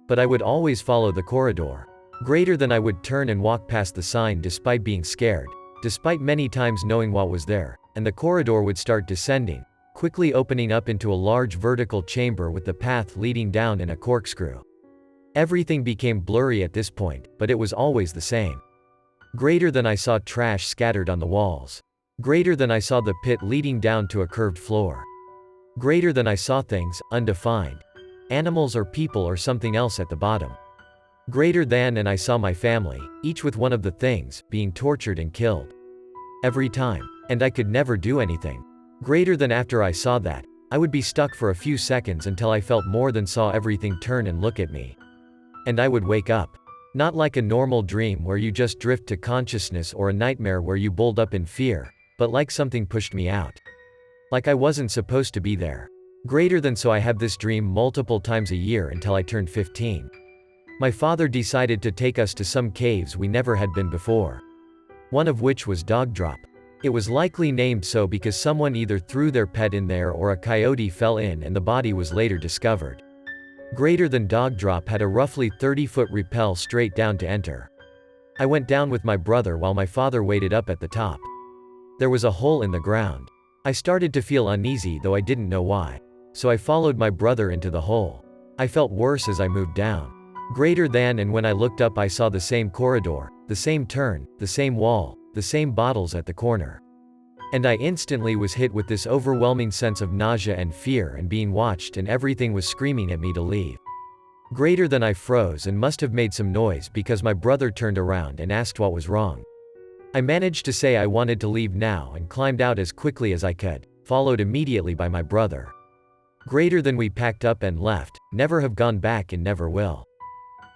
But I would always follow the corridor. Greater than I would turn and walk past the sign despite being scared, despite many times knowing what was there, and the corridor would start descending, quickly opening up into a large vertical chamber with the path leading down in a corkscrew. Everything became blurry at this point, but it was always the same. Greater than I saw trash scattered on the walls. Greater than I saw the pit leading down to a curved floor. Greater than I saw things, undefined. Animals or people or something else at the bottom. Greater than and I saw my family, each with one of the things, being tortured and killed. Every time. And I could never do anything. Greater than after I saw that, I would be stuck for a few seconds until I felt more than saw everything turn and look at me. And I would wake up. Not like a normal dream where you just drift to consciousness or a nightmare where you build up in fear, but like something pushed me out. Like I wasn't supposed to be there. Greater than so I have this dream multiple times a year until I turned 15. My father decided to take us to some caves we never had been before. One of which was Dog Drop. It was likely named so because someone either threw their pet in there or a coyote fell in and the body was later discovered. Greater than Dog Drop had a roughly 30-foot rappel straight down to enter. I went down with my brother while my father waited up at the top. There was a hole in the ground. I started to feel uneasy though I didn't know why. So I followed my brother into the hole. I felt worse as I moved down. Greater than and when I looked up I saw the same corridor, the same turn, the same wall, the same bottles at the corner. And I instantly was hit with this overwhelming sense of nausea and fear and being watched and everything was screaming at me to leave. Greater than I froze and must have made some noise because my brother turned around and asked what was wrong. I managed to say I wanted to leave now and climbed out as quickly as I could, followed immediately by my brother. Greater than we packed up and left, never have gone back and never will.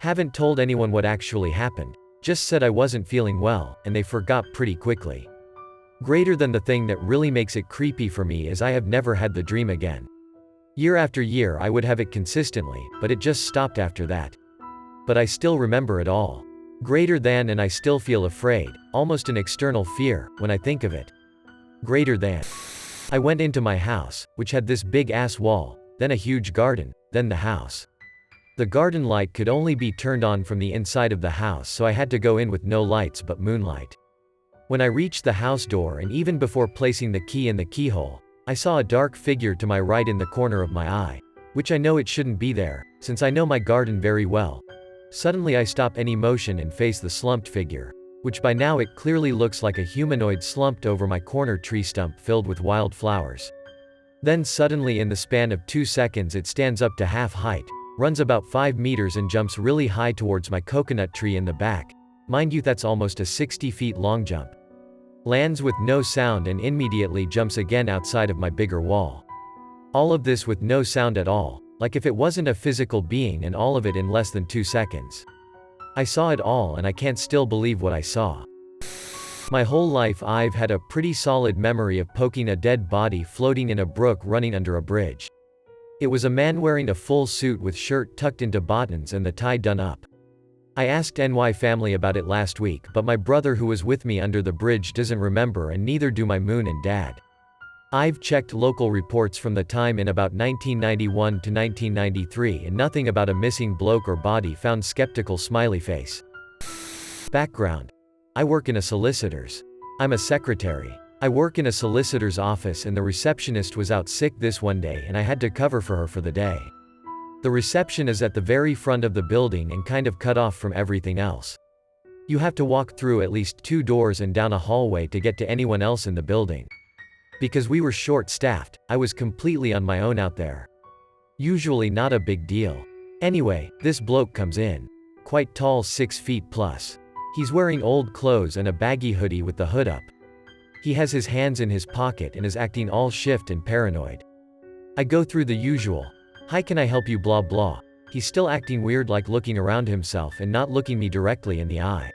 Haven't told anyone what actually happened, just said I wasn't feeling well, and they forgot pretty quickly. Greater than the thing that really makes it creepy for me is I have never had the dream again. Year after year I would have it consistently, but it just stopped after that. But I still remember it all. Greater than and I still feel afraid, almost an external fear, when I think of it. Greater than. I went into my house, which had this big ass wall, then a huge garden, then the house. The garden light could only be turned on from the inside of the house so I had to go in with no lights but moonlight. When I reached the house door and even before placing the key in the keyhole, I saw a dark figure to my right in the corner of my eye. Which I know it shouldn't be there, since I know my garden very well. Suddenly I stop any motion and face the slumped figure, which by now it clearly looks like a humanoid slumped over my corner tree stump filled with wild flowers. Then suddenly in the span of 2 seconds it stands up to half height, runs about 5 meters and jumps really high towards my coconut tree in the back. Mind you, that's almost a 60 feet long jump. Lands with no sound and immediately jumps again outside of my bigger wall. All of this with no sound at all, like if it wasn't a physical being, and all of it in less than 2 seconds. I saw it all and I can't still believe what I saw. My whole life I've had a pretty solid memory of poking a dead body floating in a brook running under a bridge. It was a man wearing a full suit with shirt tucked into buttons and the tie done up. I asked NY family about it last week, but my brother who was with me under the bridge doesn't remember, and neither do my moon and dad. I've checked local reports from the time in about 1991 to 1993 and nothing about a missing bloke or body found. Skeptical smiley face. Background. I work in a solicitor's. I'm a secretary. I work in a solicitor's office and the receptionist was out sick this one day and I had to cover for her for the day. The reception is at the very front of the building and kind of cut off from everything else. You have to walk through at least 2 doors and down a hallway to get to anyone else in the building. Because we were short-staffed, I was completely on my own out there. Usually not a big deal. Anyway, this bloke comes in. Quite tall, 6 feet plus. He's wearing old clothes and a baggy hoodie with the hood up. He has his hands in his pocket and is acting all shift and paranoid. I go through the usual, "Hi, can I help you, blah blah." He's still acting weird, like looking around himself and not looking me directly in the eye.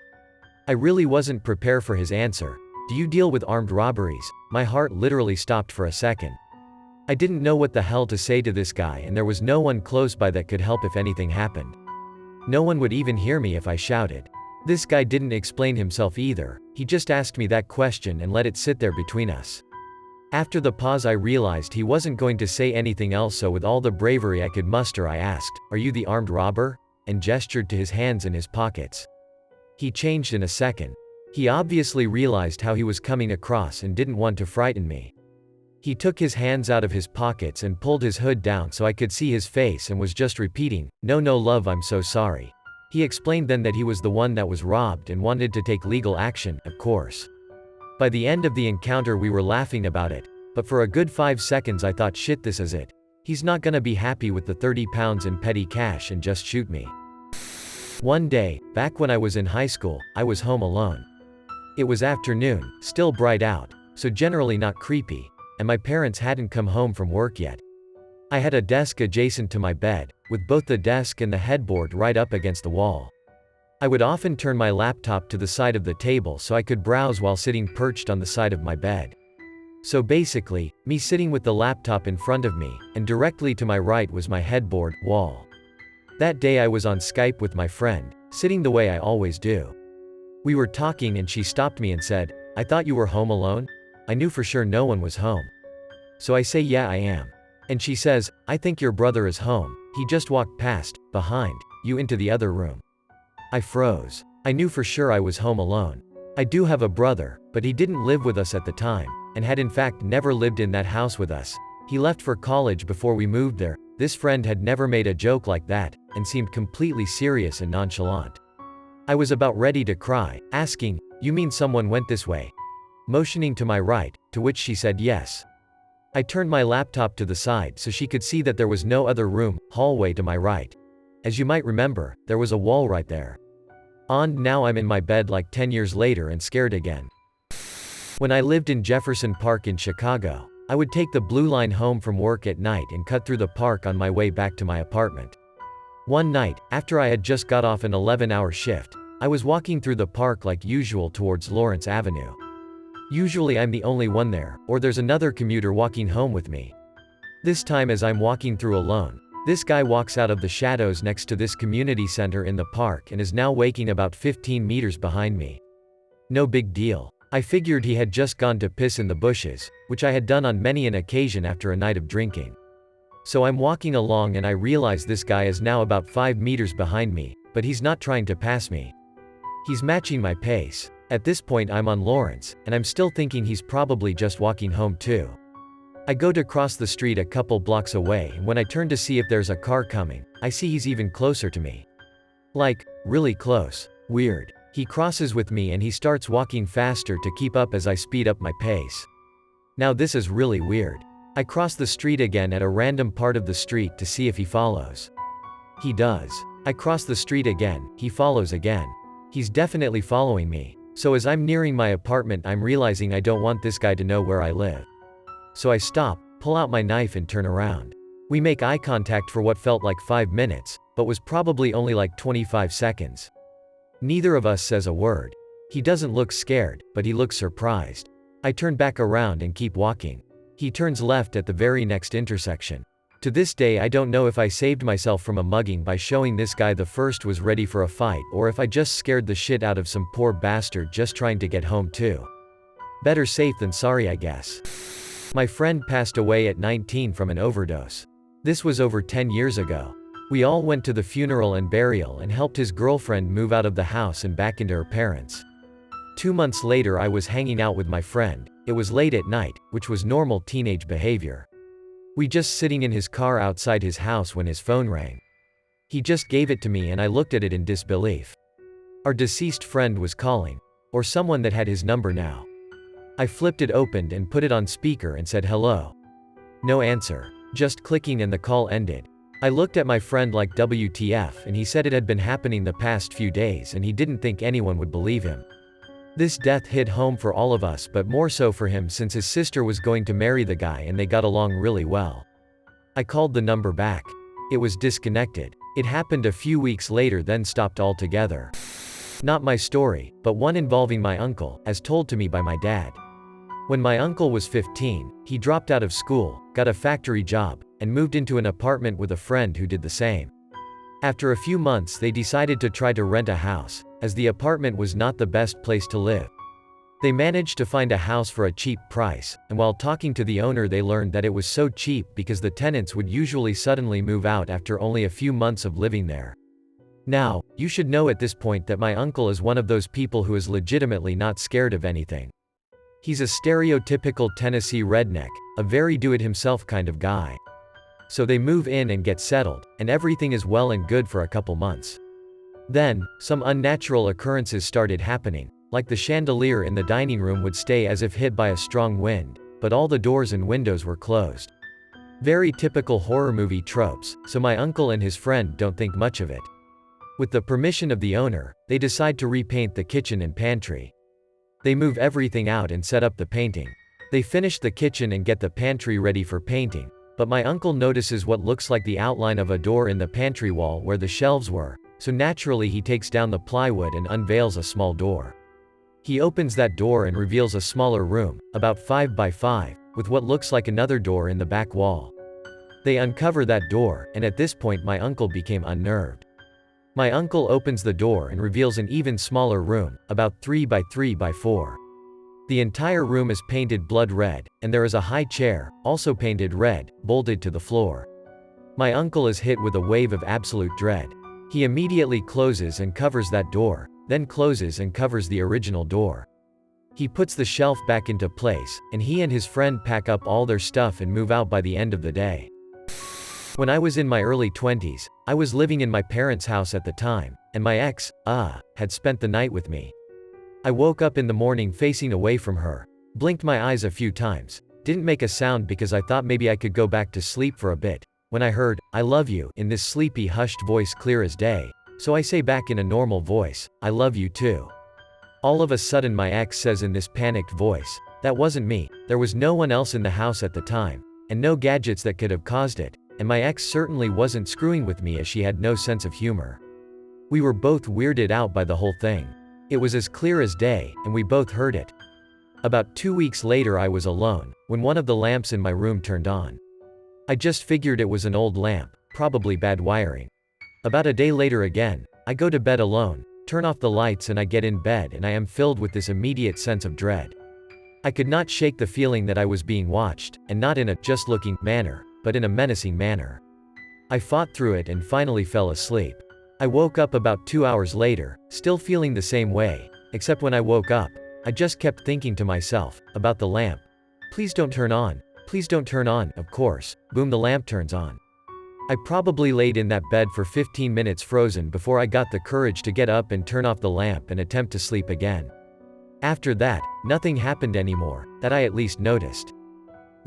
I really wasn't prepared for his answer. "Do you deal with armed robberies?" My heart literally stopped for a second. I didn't know what the hell to say to this guy, and there was no one close by that could help if anything happened. No one would even hear me if I shouted. This guy didn't explain himself either. He just asked me that question and let it sit there between us. After the pause I realized he wasn't going to say anything else, so with all the bravery I could muster I asked, "Are you the armed robber?" and gestured to his hands in his pockets. He changed in a second. He obviously realized how he was coming across and didn't want to frighten me. He took his hands out of his pockets and pulled his hood down so I could see his face and was just repeating, "No, no love, I'm so sorry." He explained then that he was the one that was robbed and wanted to take legal action, of course. By the end of the encounter we were laughing about it, but for a good 5 seconds I thought, shit, this is it. He's not gonna be happy with the 30 pounds in petty cash and just shoot me. One day, back when I was in high school, I was home alone. It was afternoon, still bright out, so generally not creepy, and my parents hadn't come home from work yet. I had a desk adjacent to my bed, with both the desk and the headboard right up against the wall. I would often turn my laptop to the side of the table so I could browse while sitting perched on the side of my bed. So basically, me sitting with the laptop in front of me, and directly to my right was my headboard wall. That day I was on Skype with my friend, sitting the way I always do. We were talking and she stopped me and said, "I thought you were home alone?" I knew for sure no one was home. So I say, "Yeah, I am." And she says, "I think your brother is home. He just walked past, behind you into the other room." I froze. I knew for sure I was home alone. I do have a brother, but he didn't live with us at the time, and had in fact never lived in that house with us. He left for college before we moved there. This friend had never made a joke like that, and seemed completely serious and nonchalant. I was about ready to cry, asking, "You mean someone went this way?" Motioning to my right, to which she said yes. I turned my laptop to the side so she could see that there was no other room, hallway to my right. As you might remember, there was a wall right there. Now I'm in my bed like 10 years later and scared again. When I lived in Jefferson Park in Chicago, I would take the Blue Line home from work at night and cut through the park on my way back to my apartment. One night, after I had just got off an 11-hour shift, I was walking through the park like usual towards Lawrence Avenue. Usually I'm the only one there, or there's another commuter walking home with me. This time as I'm walking through alone, this guy walks out of the shadows next to this community center in the park and is now waking about 15 meters behind me. No big deal. I figured he had just gone to piss in the bushes, which I had done on many an occasion after a night of drinking. So I'm walking along and I realize this guy is now about 5 meters behind me, but he's not trying to pass me. He's matching my pace. At this point I'm on Lawrence, and I'm still thinking he's probably just walking home too. I go to cross the street a couple blocks away, and when I turn to see if there's a car coming, I see he's even closer to me. Like, really close. Weird. He crosses with me and he starts walking faster to keep up as I speed up my pace. Now this is really weird. I cross the street again at a random part of the street to see if he follows. He does. I cross the street again, he follows again. He's definitely following me. So as I'm nearing my apartment, I'm realizing I don't want this guy to know where I live. So I stop, pull out my knife and turn around. We make eye contact for what felt like 5 minutes, but was probably only like 25 seconds. Neither of us says a word. He doesn't look scared, but he looks surprised. I turn back around and keep walking. He turns left at the very next intersection. To this day I don't know if I saved myself from a mugging by showing this guy the first was ready for a fight, or if I just scared the shit out of some poor bastard just trying to get home too. Better safe than sorry, I guess. My friend passed away at 19 from an overdose. This was over 10 years ago. We all went to the funeral and burial and helped his girlfriend move out of the house and back into her parents'. 2 months later I was hanging out with my friend. It was late at night, which was normal teenage behavior. We just sitting in his car outside his house when his phone rang. He just gave it to me and I looked at it in disbelief. Our deceased friend was calling. Or someone that had his number now. I flipped it open and put it on speaker and said hello. No answer. Just clicking and the call ended. I looked at my friend like WTF and he said it had been happening the past few days and he didn't think anyone would believe him. This death hit home for all of us, but more so for him since his sister was going to marry the guy and they got along really well. I called the number back. It was disconnected. It happened a few weeks later then stopped altogether. Not my story, but one involving my uncle, as told to me by my dad. When my uncle was 15, he dropped out of school, got a factory job, and moved into an apartment with a friend who did the same. After a few months they decided to try to rent a house, as the apartment was not the best place to live. They managed to find a house for a cheap price, and while talking to the owner they learned that it was so cheap because the tenants would usually suddenly move out after only a few months of living there. Now, you should know at this point that my uncle is one of those people who is legitimately not scared of anything. He's a stereotypical Tennessee redneck, a very do-it-himself kind of guy. So they move in and get settled, and everything is well and good for a couple months. Then, some unnatural occurrences started happening, like the chandelier in the dining room would stay as if hit by a strong wind, but all the doors and windows were closed. Very typical horror movie tropes, so my uncle and his friend don't think much of it. With the permission of the owner, they decide to repaint the kitchen and pantry. They move everything out and set up the painting. They finish the kitchen and get the pantry ready for painting. But my uncle notices what looks like the outline of a door in the pantry wall where the shelves were, so naturally he takes down the plywood and unveils a small door. He opens that door and reveals a smaller room, about 5 by 5, with what looks like another door in the back wall. They uncover that door, and at this point my uncle became unnerved. My uncle opens the door and reveals an even smaller room, about 3 by 3 by 4. The entire room is painted blood red, and there is a high chair, also painted red, bolted to the floor. My uncle is hit with a wave of absolute dread. He immediately closes and covers that door, then closes and covers the original door. He puts the shelf back into place, and he and his friend pack up all their stuff and move out by the end of the day. When I was in my early 20s, I was living in my parents' house at the time, and my ex, had spent the night with me. I woke up in the morning facing away from her, blinked my eyes a few times, didn't make a sound because I thought maybe I could go back to sleep for a bit, when I heard, "I love you," in this sleepy hushed voice clear as day, so I say back in a normal voice, "I love you too." All of a sudden my ex says in this panicked voice, "That wasn't me, there was no one else in the house at the time, and no gadgets that could have caused it, and my ex certainly wasn't screwing with me as she had no sense of humor." We were both weirded out by the whole thing. It was as clear as day, and we both heard it. About 2 weeks later I was alone, when one of the lamps in my room turned on. I just figured it was an old lamp, probably bad wiring. About a day later again, I go to bed alone, turn off the lights and I get in bed and I am filled with this immediate sense of dread. I could not shake the feeling that I was being watched, and not in a just-looking manner, but in a menacing manner. I fought through it and finally fell asleep. I woke up about 2 hours later, still feeling the same way, except when I woke up, I just kept thinking to myself, about the lamp. Please don't turn on. Please don't turn on. Of course, boom, the lamp turns on. I probably laid in that bed for 15 minutes frozen before I got the courage to get up and turn off the lamp and attempt to sleep again. After that, nothing happened anymore, that I at least noticed.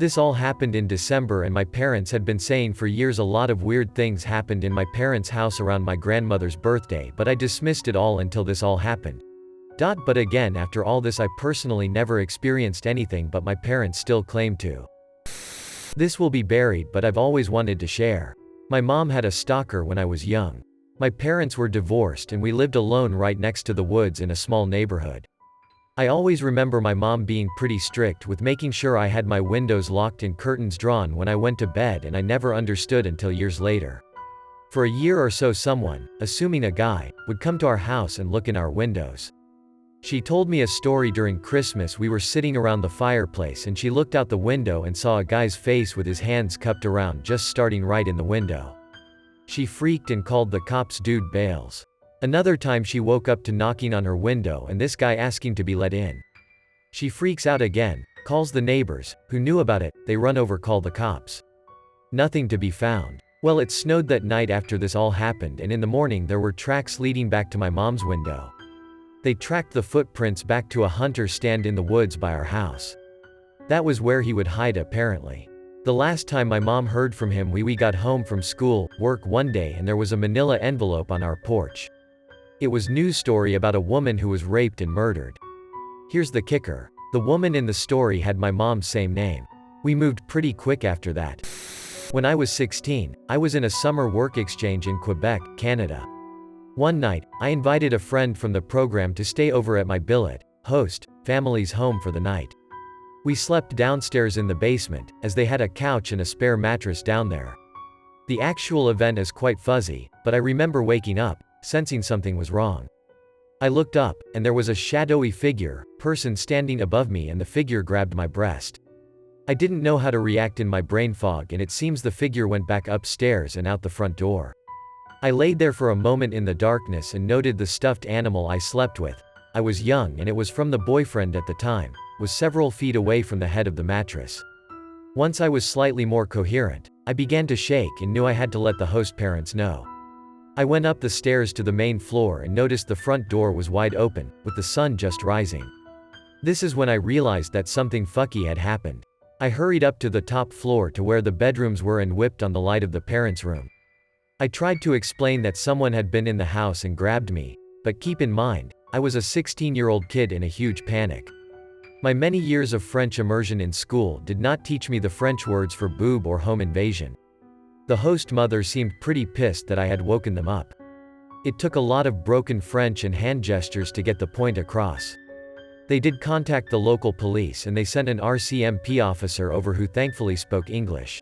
This all happened in December, and my parents had been saying for years a lot of weird things happened in my parents' house around my grandmother's birthday, but I dismissed it all until this all happened. But again, after all this, I personally never experienced anything, but my parents still claim to. This will be buried, but I've always wanted to share. My mom had a stalker when I was young. My parents were divorced and we lived alone right next to the woods in a small neighborhood. I always remember my mom being pretty strict with making sure I had my windows locked and curtains drawn when I went to bed, and I never understood until years later. For a year or so, someone, assuming a guy, would come to our house and look in our windows. She told me a story during Christmas. We were sitting around the fireplace and she looked out the window and saw a guy's face with his hands cupped around, just starting right in the window. She freaked and called the cops. Dude bails. Another time she woke up to knocking on her window and this guy asking to be let in. She freaks out again, calls the neighbors, who knew about it. They run over, call the cops. Nothing to be found. Well, it snowed that night after this all happened, and in the morning there were tracks leading back to my mom's window. They tracked the footprints back to a hunter stand in the woods by our house. That was where he would hide, apparently. The last time my mom heard from him, we got home from work one day, and there was a manila envelope on our porch. It was a news story about a woman who was raped and murdered. Here's the kicker. The woman in the story had my mom's same name. We moved pretty quick after that. When I was 16, I was in a summer work exchange in Quebec, Canada. One night, I invited a friend from the program to stay over at my billet host family's home for the night. We slept downstairs in the basement, as they had a couch and a spare mattress down there. The actual event is quite fuzzy, but I remember waking up, sensing something was wrong. I looked up, and there was a shadowy person standing above me, and the figure grabbed my breast. I didn't know how to react in my brain fog, and it seems the figure went back upstairs and out the front door. I laid there for a moment in the darkness and noted the stuffed animal I slept with. I was young and it was from the boyfriend at the time, was several feet away from the head of the mattress. Once I was slightly more coherent, I began to shake and knew I had to let the host parents know. I went up the stairs to the main floor and noticed the front door was wide open, with the sun just rising. This is when I realized that something fucky had happened. I hurried up to the top floor to where the bedrooms were and whipped on the light of the parents' room. I tried to explain that someone had been in the house and grabbed me, but keep in mind, I was a 16-year-old kid in a huge panic. My many years of French immersion in school did not teach me the French words for boob or home invasion. The host mother seemed pretty pissed that I had woken them up. It took a lot of broken French and hand gestures to get the point across. They did contact the local police and they sent an RCMP officer over who thankfully spoke English.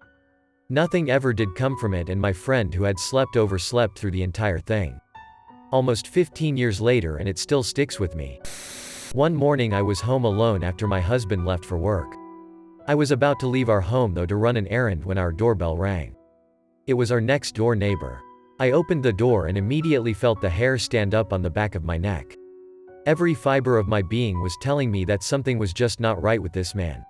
Nothing ever did come from it, and my friend who had slept through the entire thing. Almost 15 years later, and it still sticks with me. One morning I was home alone after my husband left for work. I was about to leave our home though to run an errand when our doorbell rang. It was our next door neighbor. I opened the door and immediately felt the hair stand up on the back of my neck. Every fiber of my being was telling me that something was just not right with this man.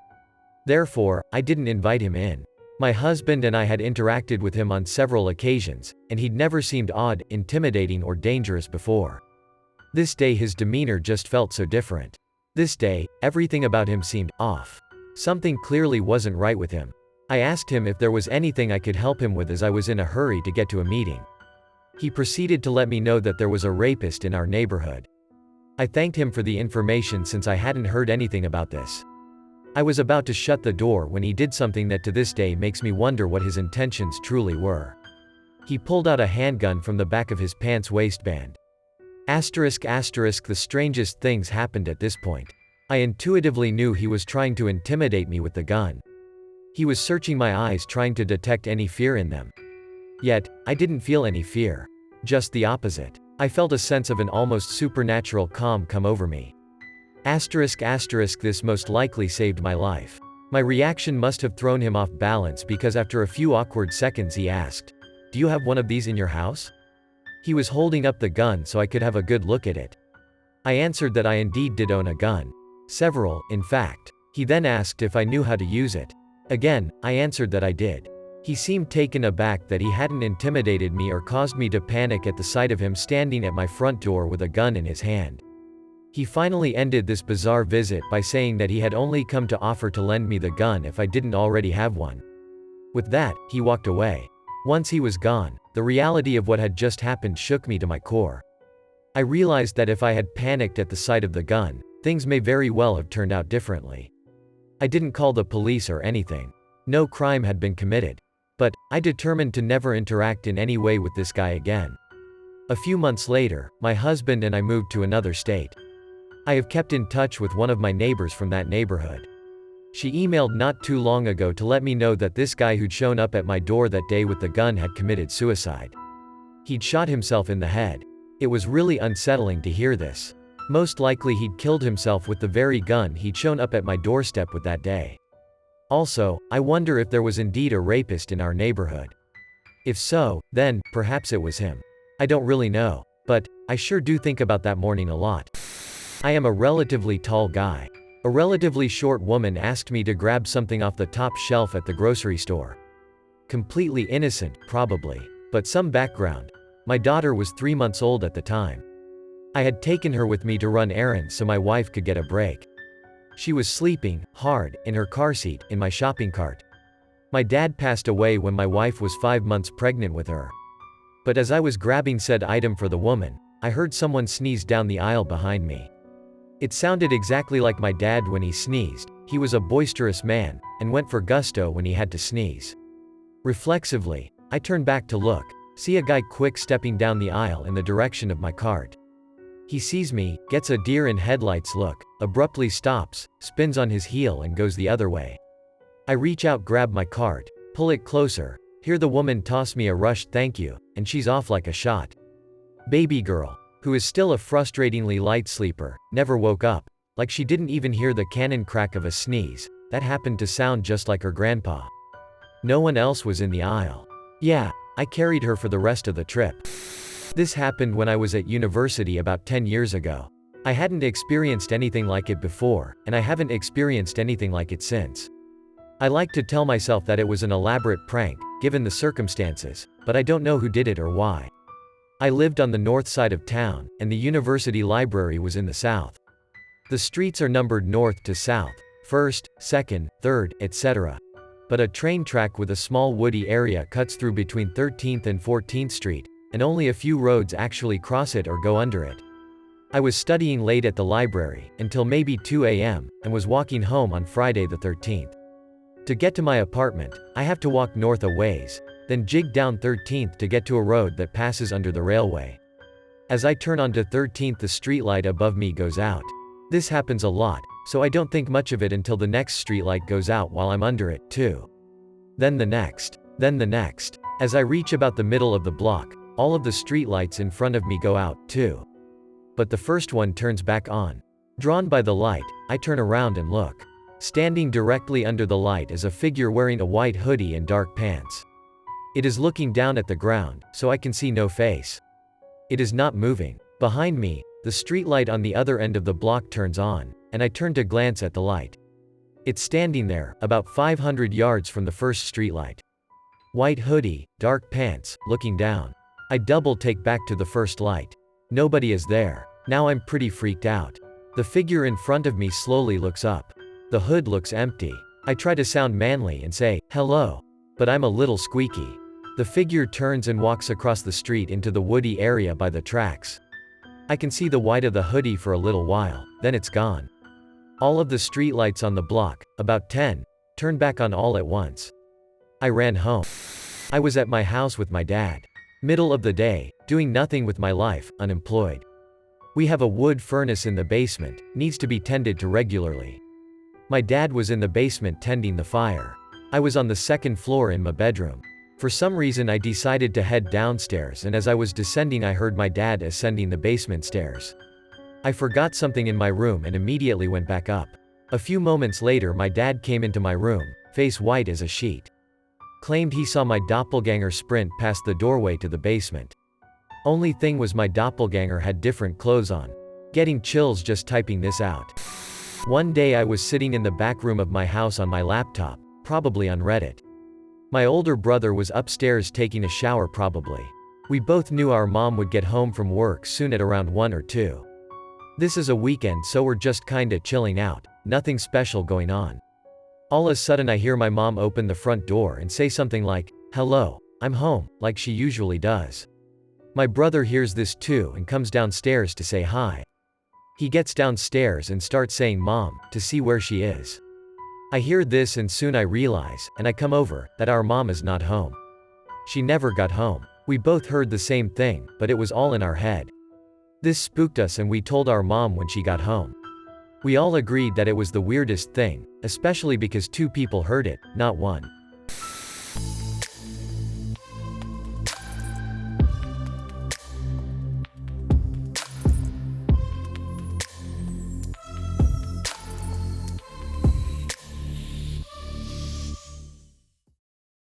Therefore, I didn't invite him in. My husband and I had interacted with him on several occasions, and he'd never seemed odd, intimidating, or dangerous before. This day his demeanor just felt so different. This day, everything about him seemed off. Something clearly wasn't right with him. I asked him if there was anything I could help him with, as I was in a hurry to get to a meeting. He proceeded to let me know that there was a rapist in our neighborhood. I thanked him for the information since I hadn't heard anything about this. I was about to shut the door when he did something that to this day makes me wonder what his intentions truly were. He pulled out a handgun from the back of his pants waistband. The strangest things happened at this point. I intuitively knew he was trying to intimidate me with the gun. He was searching my eyes, trying to detect any fear in them. Yet, I didn't feel any fear. Just the opposite. I felt a sense of an almost supernatural calm come over me. This most likely saved my life. My reaction must have thrown him off balance because after a few awkward seconds he asked, "Do you have one of these in your house?" He was holding up the gun so I could have a good look at it. I answered that I indeed did own a gun. Several, in fact. He then asked if I knew how to use it. Again, I answered that I did. He seemed taken aback that he hadn't intimidated me or caused me to panic at the sight of him standing at my front door with a gun in his hand. He finally ended this bizarre visit by saying that he had only come to offer to lend me the gun if I didn't already have one. With that, he walked away. Once he was gone, the reality of what had just happened shook me to my core. I realized that if I had panicked at the sight of the gun, things may very well have turned out differently. I didn't call the police or anything. No crime had been committed. But, I determined to never interact in any way with this guy again. A few months later, my husband and I moved to another state. I have kept in touch with one of my neighbors from that neighborhood. She emailed not too long ago to let me know that this guy who'd shown up at my door that day with the gun had committed suicide. He'd shot himself in the head. It was really unsettling to hear this. Most likely he'd killed himself with the very gun he'd shown up at my doorstep with that day. Also, I wonder if there was indeed a rapist in our neighborhood. If so, then, perhaps it was him. I don't really know. But, I sure do think about that morning a lot. I am a relatively tall guy. A relatively short woman asked me to grab something off the top shelf at the grocery store. Completely innocent, probably. But some background. My daughter was 3 months old at the time. I had taken her with me to run errands so my wife could get a break. She was sleeping, hard, in her car seat, in my shopping cart. My dad passed away when my wife was 5 months pregnant with her. But as I was grabbing said item for the woman, I heard someone sneeze down the aisle behind me. It sounded exactly like my dad when he sneezed. He was a boisterous man, and went for gusto when he had to sneeze. Reflexively, I turned back to look, see a guy quick stepping down the aisle in the direction of my cart. He sees me, gets a deer in headlights look, abruptly stops, spins on his heel and goes the other way. I reach out, grab my cart, pull it closer, hear the woman toss me a rushed thank you, and she's off like a shot. Baby girl, who is still a frustratingly light sleeper, never woke up, like she didn't even hear the cannon crack of a sneeze, that happened to sound just like her grandpa. No one else was in the aisle. Yeah, I carried her for the rest of the trip. This happened when I was at university about 10 years ago. I hadn't experienced anything like it before, and I haven't experienced anything like it since. I like to tell myself that it was an elaborate prank, given the circumstances, but I don't know who did it or why. I lived on the north side of town, and the university library was in the south. The streets are numbered north to south, 1st, 2nd, 3rd, etc. But a train track with a small woody area cuts through between 13th and 14th Street, and only a few roads actually cross it or go under it. I was studying late at the library, until maybe 2 a.m., and was walking home on Friday the 13th. To get to my apartment, I have to walk north a ways, then jig down 13th to get to a road that passes under the railway. As I turn onto 13th, the streetlight above me goes out. This happens a lot, so I don't think much of it until the next streetlight goes out while I'm under it, too. Then the next. Then the next. As I reach about the middle of the block, all of the streetlights in front of me go out, too. But the first one turns back on. Drawn by the light, I turn around and look. Standing directly under the light is a figure wearing a white hoodie and dark pants. It is looking down at the ground, so I can see no face. It is not moving. Behind me, the streetlight on the other end of the block turns on, and I turn to glance at the light. It's standing there, about 500 yards from the first streetlight. White hoodie, dark pants, looking down. I double take back to the first light. Nobody is there. Now I'm pretty freaked out. The figure in front of me slowly looks up. The hood looks empty. I try to sound manly and say, "Hello." But I'm a little squeaky. The figure turns and walks across the street into the woody area by the tracks. I can see the white of the hoodie for a little while, then it's gone. All of the streetlights on the block, about 10, turn back on all at once. I ran home. I was at my house with my dad. Middle of the day, doing nothing with my life, unemployed. We have a wood furnace in the basement, needs to be tended to regularly. My dad was in the basement tending the fire. I was on the second floor in my bedroom. For some reason I decided to head downstairs, and as I was descending I heard my dad ascending the basement stairs. I forgot something in my room and immediately went back up. A few moments later my dad came into my room, face white as a sheet. Claimed he saw my doppelganger sprint past the doorway to the basement. Only thing was my doppelganger had different clothes on. Getting chills just typing this out. One day I was sitting in the back room of my house on my laptop, probably on Reddit. My older brother was upstairs taking a shower probably. We both knew our mom would get home from work soon at around 1 or 2. This is a weekend, so we're just kinda chilling out, nothing special going on. All of a sudden I hear my mom open the front door and say something like, "Hello, I'm home," like she usually does. My brother hears this too and comes downstairs to say hi. He gets downstairs and starts saying "Mom" to see where she is. I hear this and soon I realize, and I come over, that our mom is not home. She never got home. We both heard the same thing, but it was all in our head. This spooked us and we told our mom when she got home. We all agreed that it was the weirdest thing, especially because two people heard it, not one.